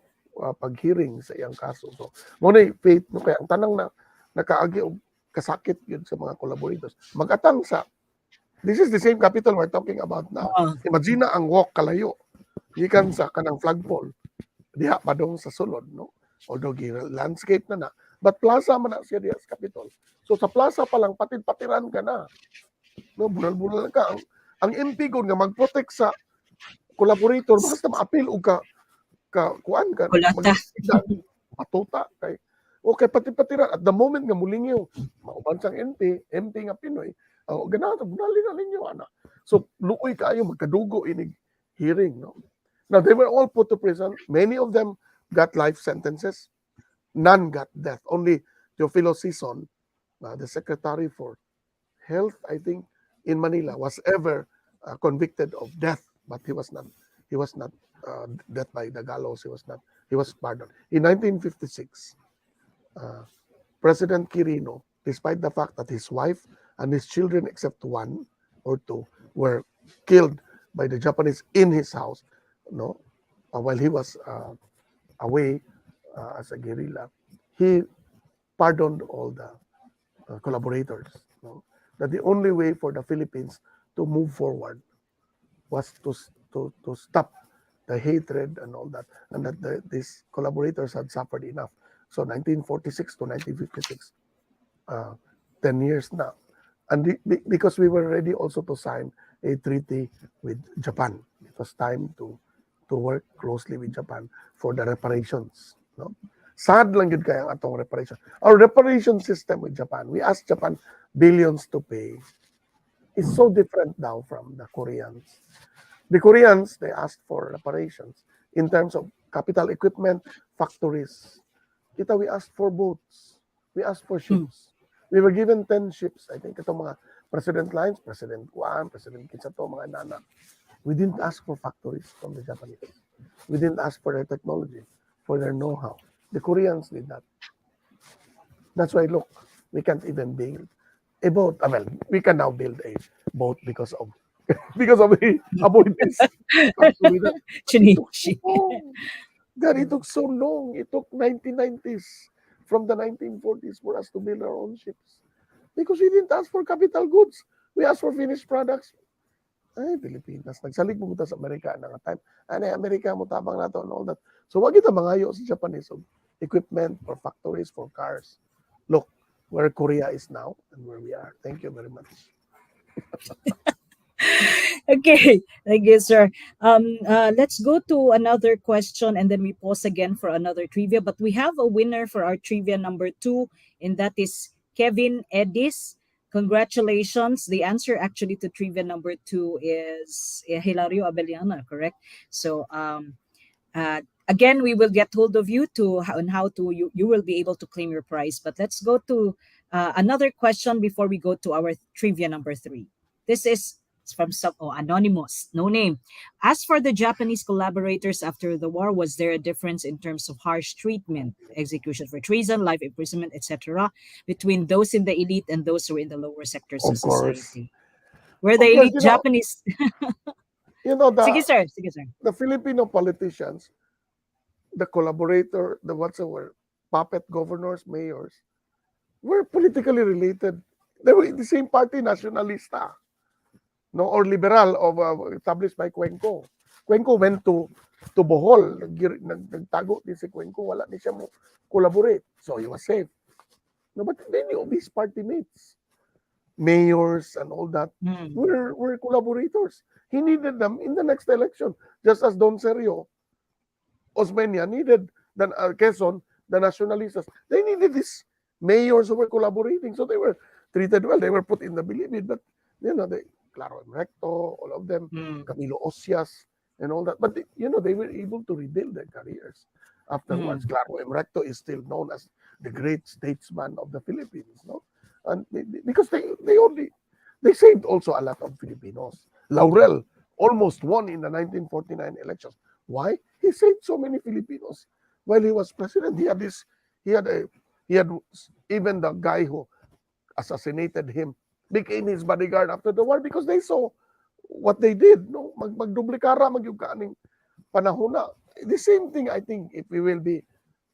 pag-hearing sa iyang kaso. So, muna faith, no, kaya ang tanang na nakaagi o kasakit yun sa mga collaborators. Magatang sa, this is the same capital we're talking about now. Imagine ang walk kalayo, gikan sa kanang flagpole, diha pa dong sa sulod, no? Although landscape na, but plaza man na siya diha sa Capitol. So sa plaza pa lang, patid-patiran ka na. No, bunal-bunal ka. Ang MP ko nga mag-protect sa collaborator, basta ma-appeal o kuan ka, Kulata. matuta kay okay pati-patiran at the moment nga mulingyo mauban sang MP nga Pinoy ganahan bunali na ninyo ana, so luoy kaayo magkadugo inig hearing, no? Now they were all put to prison, many of them got life sentences, none got death. Only Teofilo Sison, the secretary for health, I think, in Manila was ever convicted of death, but he was not death by the gallows. He was pardoned in 1956. President Quirino, despite the fact that his wife and his children, except one or two, were killed by the Japanese in his house, no, while he was away as a guerrilla, he pardoned all the collaborators. No? That the only way for the Philippines to move forward was to stop the hatred and all that, and that these collaborators had suffered enough. So 1946 to 1956, 10 years now. And because we were ready also to sign a treaty with Japan, it was time to work closely with Japan for the reparations. No? Sad lang yun kaya ang atong reparation. Our reparation system with Japan, we asked Japan billions to pay. It's so different now from the Koreans. The Koreans, they asked for reparations in terms of capital equipment, factories. Kita, we asked for boats. We asked for ships. We were given 10 ships. I think ito mga President Lines, President Juan, President Kitsato, mga nana. We didn't ask for factories from the Japanese. We didn't ask for their technology, for their know-how. The Koreans did that. That's why, look, we can't even build a boat. Well, we can now build a boat because of the avoidance factory. Chinichi. God, it took so long. It took 1990s from the 1940s for us to build our own ships. Because we didn't ask for capital goods. We asked for finished products. Ay, Pilipinas. Nagsalig mo sa Amerika na nga time. Ano, Amerika mo tabang na to and all that. So, wag kita mangayo sa Japanese of equipment for factories, for cars. Look, where Korea is now and where we are. Thank you very much. Okay, thank you, sir. Let's go to another question and then we pause again for another trivia. But we have a winner for our trivia number 2, and that is Kevin Edis. Congratulations. The answer actually to trivia number 2 is Hilario Abellana, correct? So, again, we will get hold of you on how to you will be able to claim your prize. But let's go to another question before we go to our trivia number 3. This is from some anonymous, no name. As for the Japanese collaborators after the war, was there a difference in terms of harsh treatment, execution for treason, life imprisonment, etc., between those in the elite and those who were in the lower sectors of Of course. society? Were the Of course, elite Japanese? Sige, sir. the Filipino politicians, the collaborator, the whatsoever, puppet governors, mayors, were politically related. They were in the same party, Nacionalista, no, or liberal of established by Cuenco. Cuenco went to to Bohol, nagtago din si Cuenco, wala ni siya mo collaborate. So he was safe. No, but many of his party mates, mayors and all that, were collaborators. He needed them in the next election, just as Don Serio Osmeña needed Quezon, the nationalistas. They needed these mayors who were collaborating, so they were treated well. They were put in the bilibid, but Claro Recto, all of them, Camilo Osias, and all that. But they were able to rebuild their careers afterwards. Claro Recto is still known as the great statesman of the Philippines, no? And because they saved also a lot of Filipinos. Laurel almost won in the 1949 elections. Why? He saved so many Filipinos while he was president. He had even the guy who assassinated him became his bodyguard after the war because they saw what they did. No, magdublikara magyug kaning panahon na. The same thing, I think, if we will be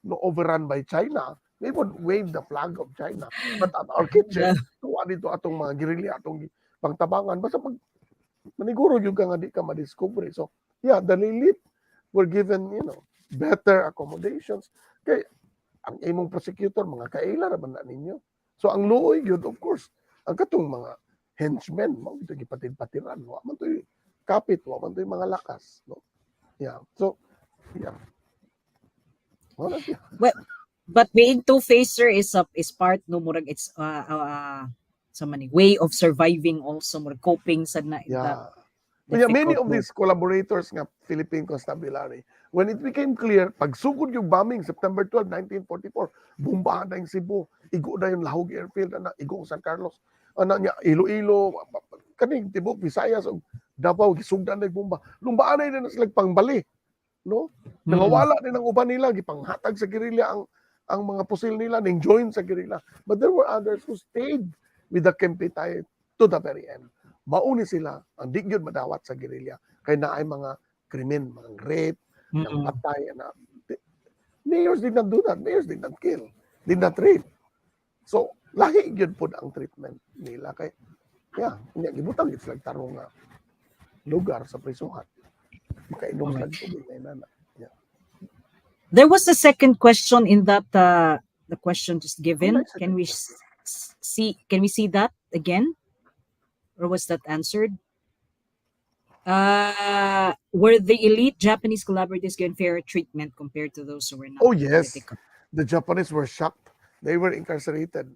overrun by China, we would wave the flag of China. But at our kitchen, tuwa dito atong mga guerrilla, atong pangtabangan. Basta maniguro yung nga di ka madiscover. So, yeah, the elite were given, better accommodations. Kaya, ang imong prosecutor, mga kaila naman na ninyo. So, ang luoy yun, of course, ang katong mga henchmen, mo ito gipatid-patiran, wa man to kapit, wa man to mga lakas, no? Yeah. So, yeah. Well, but being two-facer is part no murag it's so many way of surviving also murag coping sa na yeah. Many of these collaborators nga Philippine Constabulary, when it became clear, pagsugod yung bombing September 12, 1944, bombahan na yung Cebu, igo na yung Lahog Airfield, igo San Carlos, Iloilo, kaning tibok Visayas, Davao, gisugdan na yung bomba. Lumbaan na sila pangbali, no? Nangawala din ang uban nila, gipanghatag sa guerrilla ang mga pusil nila, ning join sa guerrilla. But there were others who stayed with the Kempitay to the very end. Mauni sila, ang di yun madawat sa guerrilla. Kaya na ay mga krimen, mga rape, ng patay. Mayors did not do that. Mayors did not kill, did not rape. So, lahi yun po ang treatment nila. Kaya, gibutang it's like tarong lugar sa prisuhan. Makainom sa tubig na inana. Yeah. There was a second question in that the question just given. Can we see that again? Or was that answered? Were the elite Japanese collaborators given fairer treatment compared to those who were not? Oh, yes. Political? The Japanese were shocked. They were incarcerated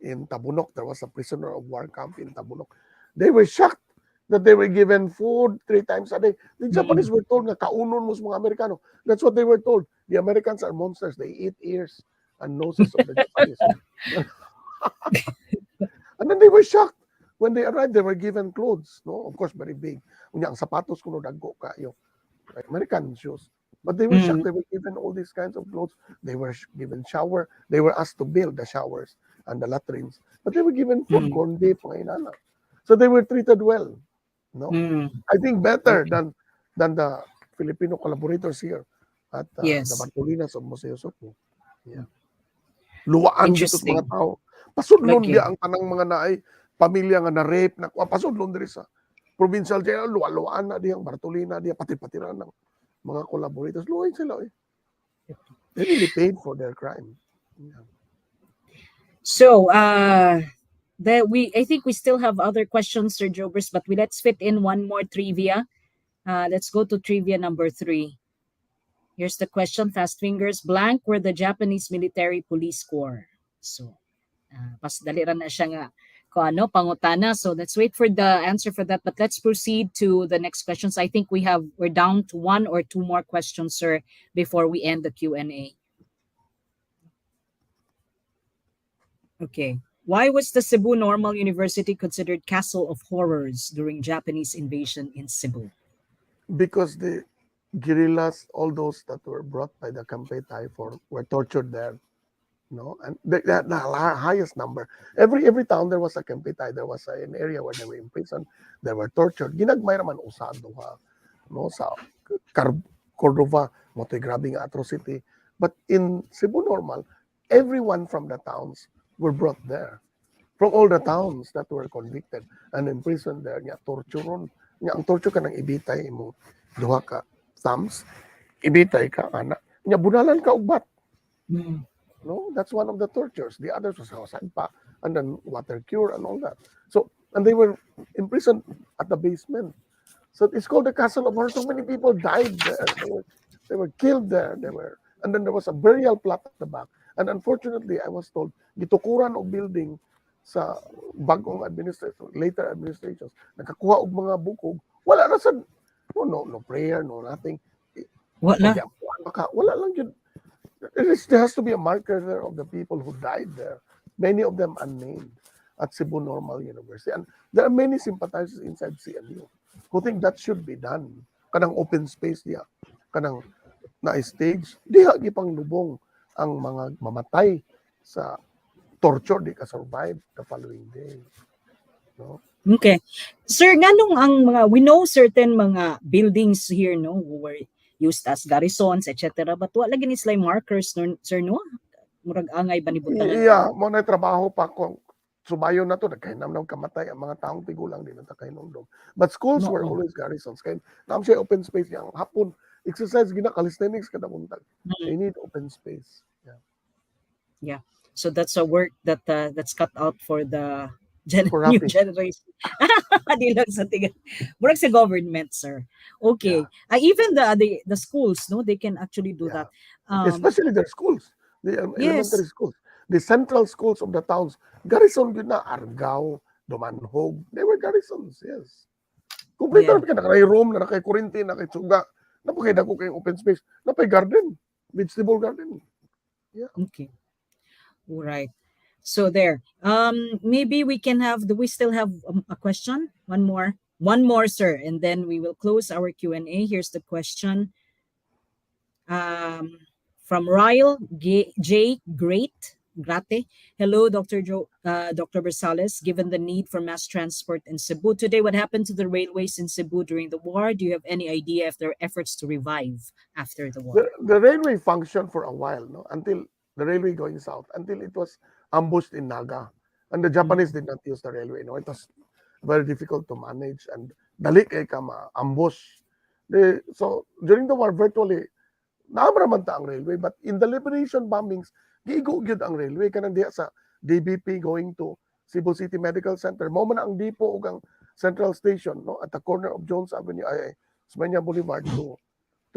in Tabunok. There was a prisoner of war camp in Tabunok. They were shocked that they were given food 3 times a day. The Japanese were told na kaunon mo sa mga Amerikano. That's what they were told. The Americans are monsters. They eat ears and noses of the Japanese. And then they were shocked. When they arrived, they were given clothes, no? Of course, very big. Ang sapatos kuno dagko kayo. American shoes. But they were shocked. They were given all these kinds of clothes. They were given shower. They were asked to build the showers and the latrines. But they were given food, corned beef, mga inana. So they were treated well. No, I think better than the Filipino collaborators here at the Bartolinas of Museo Sopo. Yeah. Luwaan dito mga tao. Pasudlon dia ang tanang mga naay pamilya nga na-rape, pasudlon diri sa provincial jail, luwa-luwaan na diyang Bartolina, diya pati-patiran ng mga collaborators. Luwain sila eh. They really paid for their crime. Yeah. So, I think we still have other questions, Sir Jobers, but let's fit in one more trivia. Let's go to trivia number 3. Here's the question, fast fingers. Blank were the Japanese military police corps. So, pas daliran na siya nga pangutana. So let's wait for the answer for that. But let's proceed to the next questions. I think we're down to 1 or 2 more questions, sir, before we end the Q&A. Okay. Why was the Cebu Normal University considered Castle of Horrors during Japanese invasion in Cebu? Because the guerrillas, all those that were brought by the Kampetay were tortured there. No, and the highest number. Every town there was a Kampetay. There was an area where they were imprisoned. They were tortured. Ginagmay naman usado ha. No, sa Cordova, mo to'y grabing atrocity. But in Cebu Normal, everyone from the towns were brought there. From all the towns that were convicted and imprisoned there, torture ron. Ang torture ka ng ibitay mo duha ka thumbs, ibitay ka ana nya bunalan ka ugbat. Mm. No, that's one of the tortures. The others was pa, and then water cure and all that. So, and they were imprisoned at the basement. So it's called the Castle of Horror. So many people died there. They were killed there. And then there was a burial plot at the back. And unfortunately, I was told, gitukuran o building sa bagong administration, later administrations, nakakuha og mga bukog, wala na sa, no prayer, no nothing. Wala. Wala lang yun. There has to be a marker there of the people who died there, many of them unnamed, at Cebu Normal University. And there are many sympathizers inside CNU who think that should be done. Kanang open space diya, kanang na-stage, diha gipang lubong ang mga mamatay sa torture, di ka survive the following day. No? Okay. Sir, nganong ang mga, we know certain mga buildings here, no, who were used as garrisons, etc. But wala gini sila markers, no, sir, no? Murag angay ba ni buntalan? Yeah, mo na trabaho pa kung sumayo na to, nagkahinam ng kamatay, ang mga taong tigulang din ang takahinong. But schools were always garrisons. Kaya naam siya open space niya. Hapon, exercise, gina, calisthenics kada buntag. They need open space. Yeah. So that's a work that that's cut out for the For new Rafi. generation. Di lang sa tiga. Murag sa government, sir. Okay. Even the schools, no, they can actually do Yeah. that. Especially their schools, the Yes. elementary schools, the central schools of the towns. Garrison yun na, Argao, Dumanhog, they were garrisons, yes. Kumplito Yeah. na nakay room, na nakay kurinti, nakay tsuga, napakay dako kayong open space, napay garden, vegetable garden. Yeah. Okay. All right. So there. Maybe we can have. Do we still have a question? One more, sir, and then we will close our Q&A. Here's the question. From Ryle J. Grate. Hello, Dr. Bersales. Given the need for mass transport in Cebu today, what happened to the railways in Cebu during the war? Do you have any idea if there are efforts to revive after the war? The railway functioned for a while, no, until the railway going south, until it was ambushed in Naga. And the Japanese did not use the railway, no. It was very difficult to manage and dali kay ka ma-ambush. So during the war, virtually, naamraman ta ang railway, but in the liberation bombings, giigo gyud ang railway kanang diha sa DBP going to Cebu City Medical Center. Mao man ang depot ug ang Central Station, no, at the corner of Jones Avenue, Osmeña Boulevard to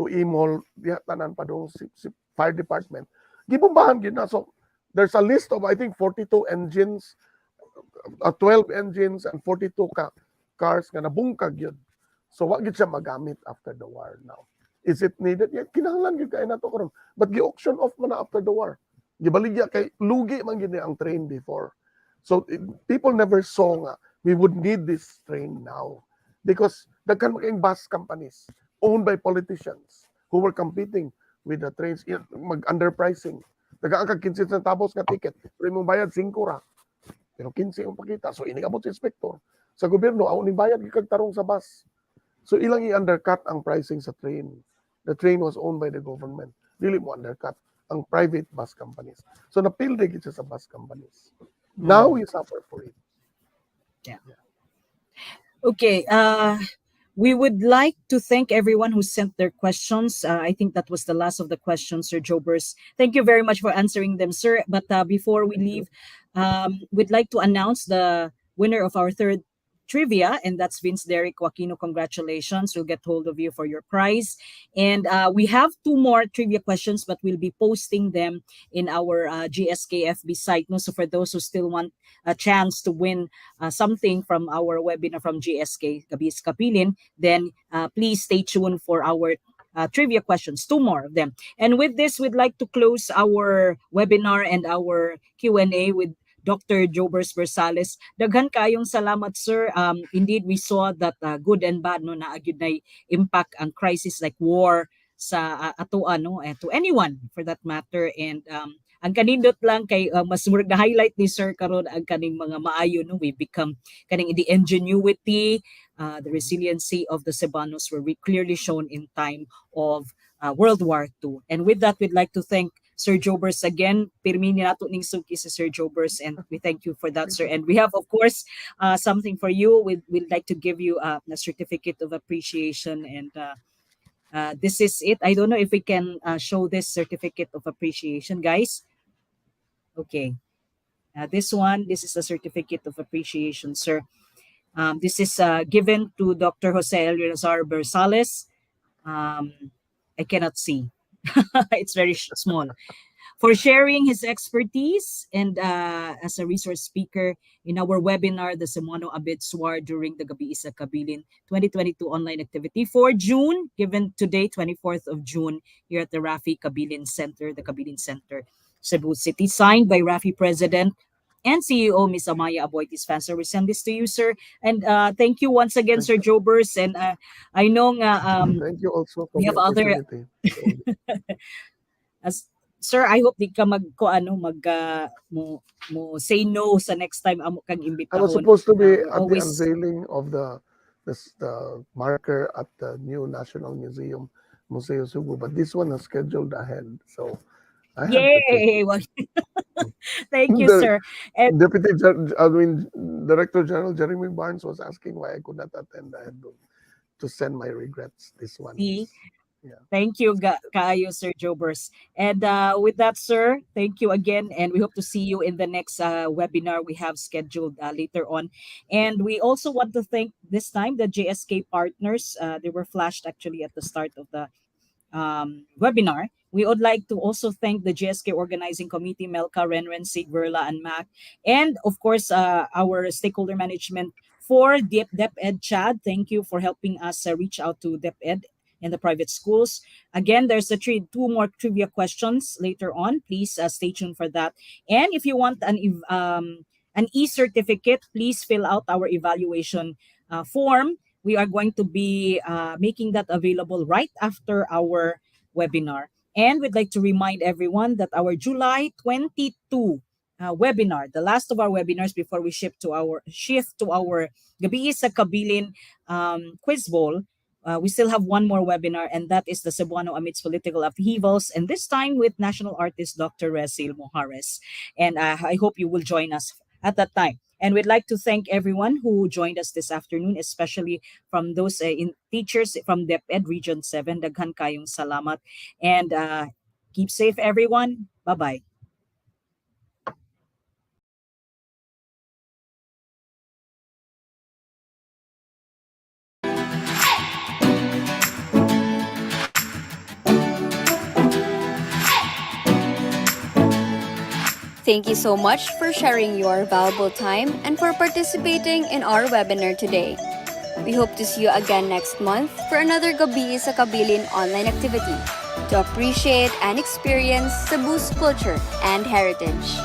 Imol, diha tanan pa dong fire department. Gibombahan gyud na. So there's a list of I think 42 engines, 12 engines and 42 cars nga nabungkag yun. So wa gyud siya magamit after the war now. Is it needed? Yeah, kinahanglan gyud kay nato karon. But gi-auction off man na after the war. Gibaligya kay lugi man gyud ang train before. So people never saw nga we would need this train now because daghan mga bus companies owned by politicians who were competing with the trains, mag-underpricing. Dagaan ka 15 centavos nga ticket, pero imong bayad 5 ra. Pero 15 ang pakita. So inigabot si inspector. Sa gobyerno, ang uning bayad gikag tarong sa bus. So ilang i-undercut ang pricing sa train. The train was owned by the government. Dili mo undercut ang private bus companies. So napilde gid siya sa bus companies. Now we suffer for it. Okay. We would like to thank everyone who sent their questions. I think that was the last of the questions, Sir Jobers. Thank you very much for answering them, sir. But before we leave, we'd like to announce the winner of our third trivia, and that's Vince Derek Joaquino. Congratulations. We'll get hold of you for your prize. And we have 2 more trivia questions, but we'll be posting them in our GSK FB site. No? So for those who still want a chance to win something from our webinar from GSK, Gabii Kabilin, then please stay tuned for our trivia questions, 2 more of them. And with this, we'd like to close our webinar and our Q&A with Dr. Jobers Bersales. Daghan kayong salamat, sir. Indeed, we saw that good and bad, no, na agud na impact ang crisis like war sa atoan, no, to anyone for that matter. And ang kanindot lang kay mas murag na highlight ni sir karon ang kaning mga maayo, no, we become kaning the ingenuity, the resiliency of the Cebuanos were clearly shown in time of World War II. And with that, we'd like to thank Sir Jobers again. Pirmi ni nato ning suki si Sir Jobers, and we thank you for that, sir. And we have, of course, something for you. We'd like to give you a certificate of appreciation and This is it. I don't know if we can show this certificate of appreciation, guys. Okay. This is a certificate of appreciation, sir. This is given to Dr. Jose Eleazar Bersales. I cannot see. It's very small. For sharing his expertise and as a resource speaker in our webinar, the Cebuano Amidst Wars during the Gabii sa Kabilin 2022 online activity for June, given today, 24th of June, here at the Rafi Kabilin Center, the Kabilin Center, Cebu City, signed by Rafi President and CEO Ms. Amaya Aboitiz Fancer. We send this to you, sir. And thank you once again, Thank Sir you. Jobers. And I know Thank you also for we the have other opportunity. So, as sir, I hope di ka mo say no sa next time amo kang I was imbitahon. supposed to be We at the always unveiling of the marker at the new National Museum, Museo Cebu, but this one is scheduled ahead, so I had to take yay! it. Well, thank you, The sir. And I mean, Director General Jeremy Barnes was asking why I could not attend. I had to send my regrets. This one see, is, yeah. thank you, Kaayo, Sir Jobers. And with that, sir, thank you again. And we hope to see you in the next webinar we have scheduled later on. And we also want to thank this time the JSK partners. They were flashed actually at the start of the webinar. We would like to also thank the GSK Organizing Committee, Melka, Renren, Sig, Verla, and Mac, and of course, our stakeholder management for DepEd Chad. Thank you for helping us reach out to DepEd in the private schools. Again, there's two more trivia questions later on. Please stay tuned for that. And if you want an e-certificate, please fill out our evaluation form. We are going to be making that available right after our webinar. And we'd like to remind everyone that our July 22 webinar, the last of our webinars before we shift to our Gabii sa Kabilin quiz bowl, we still have one more webinar, and that is the Cebuano Amidst Political Upheavals, and this time with national artist Dr. Resil Mojares. And I hope you will join us at that time. And we'd like to thank everyone who joined us this afternoon, especially from those teachers from DepEd Region 7. Daghan kayong salamat. And keep safe, everyone. Bye-bye. Thank you so much for sharing your valuable time and for participating in our webinar today. We hope to see you again next month for another Gabii sa Kabilin online activity to appreciate and experience Cebu's culture and heritage.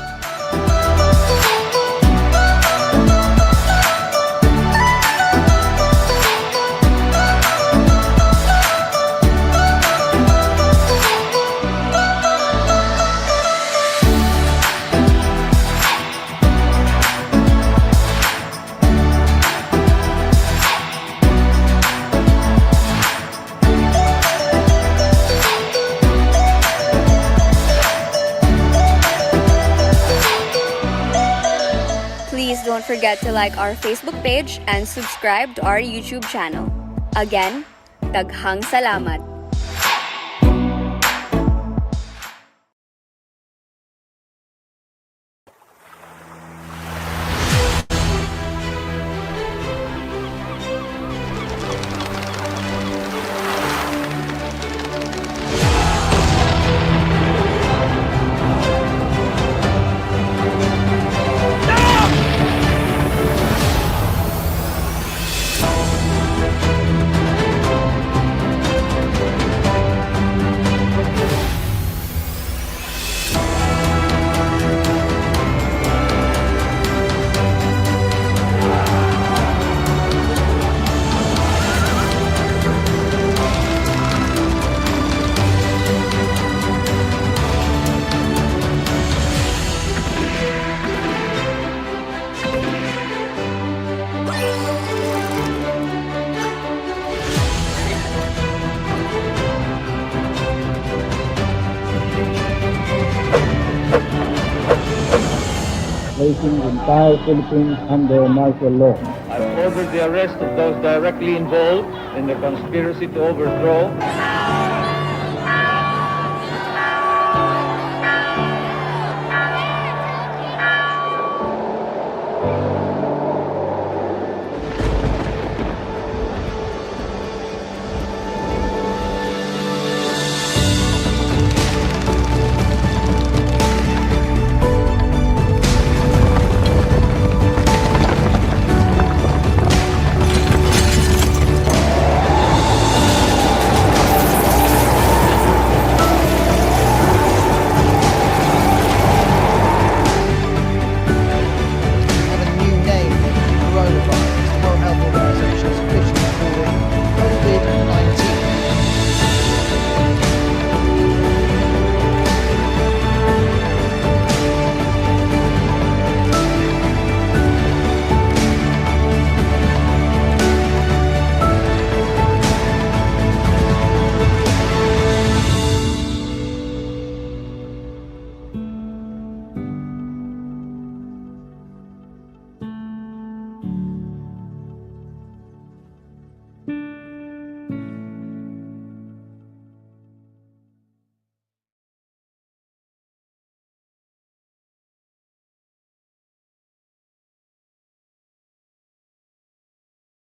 Please don't forget to like our Facebook page and subscribe to our YouTube channel. Again, daghang salamat! placing the entire Philippines under martial law. I've ordered the arrest of those directly involved in the conspiracy to overthrow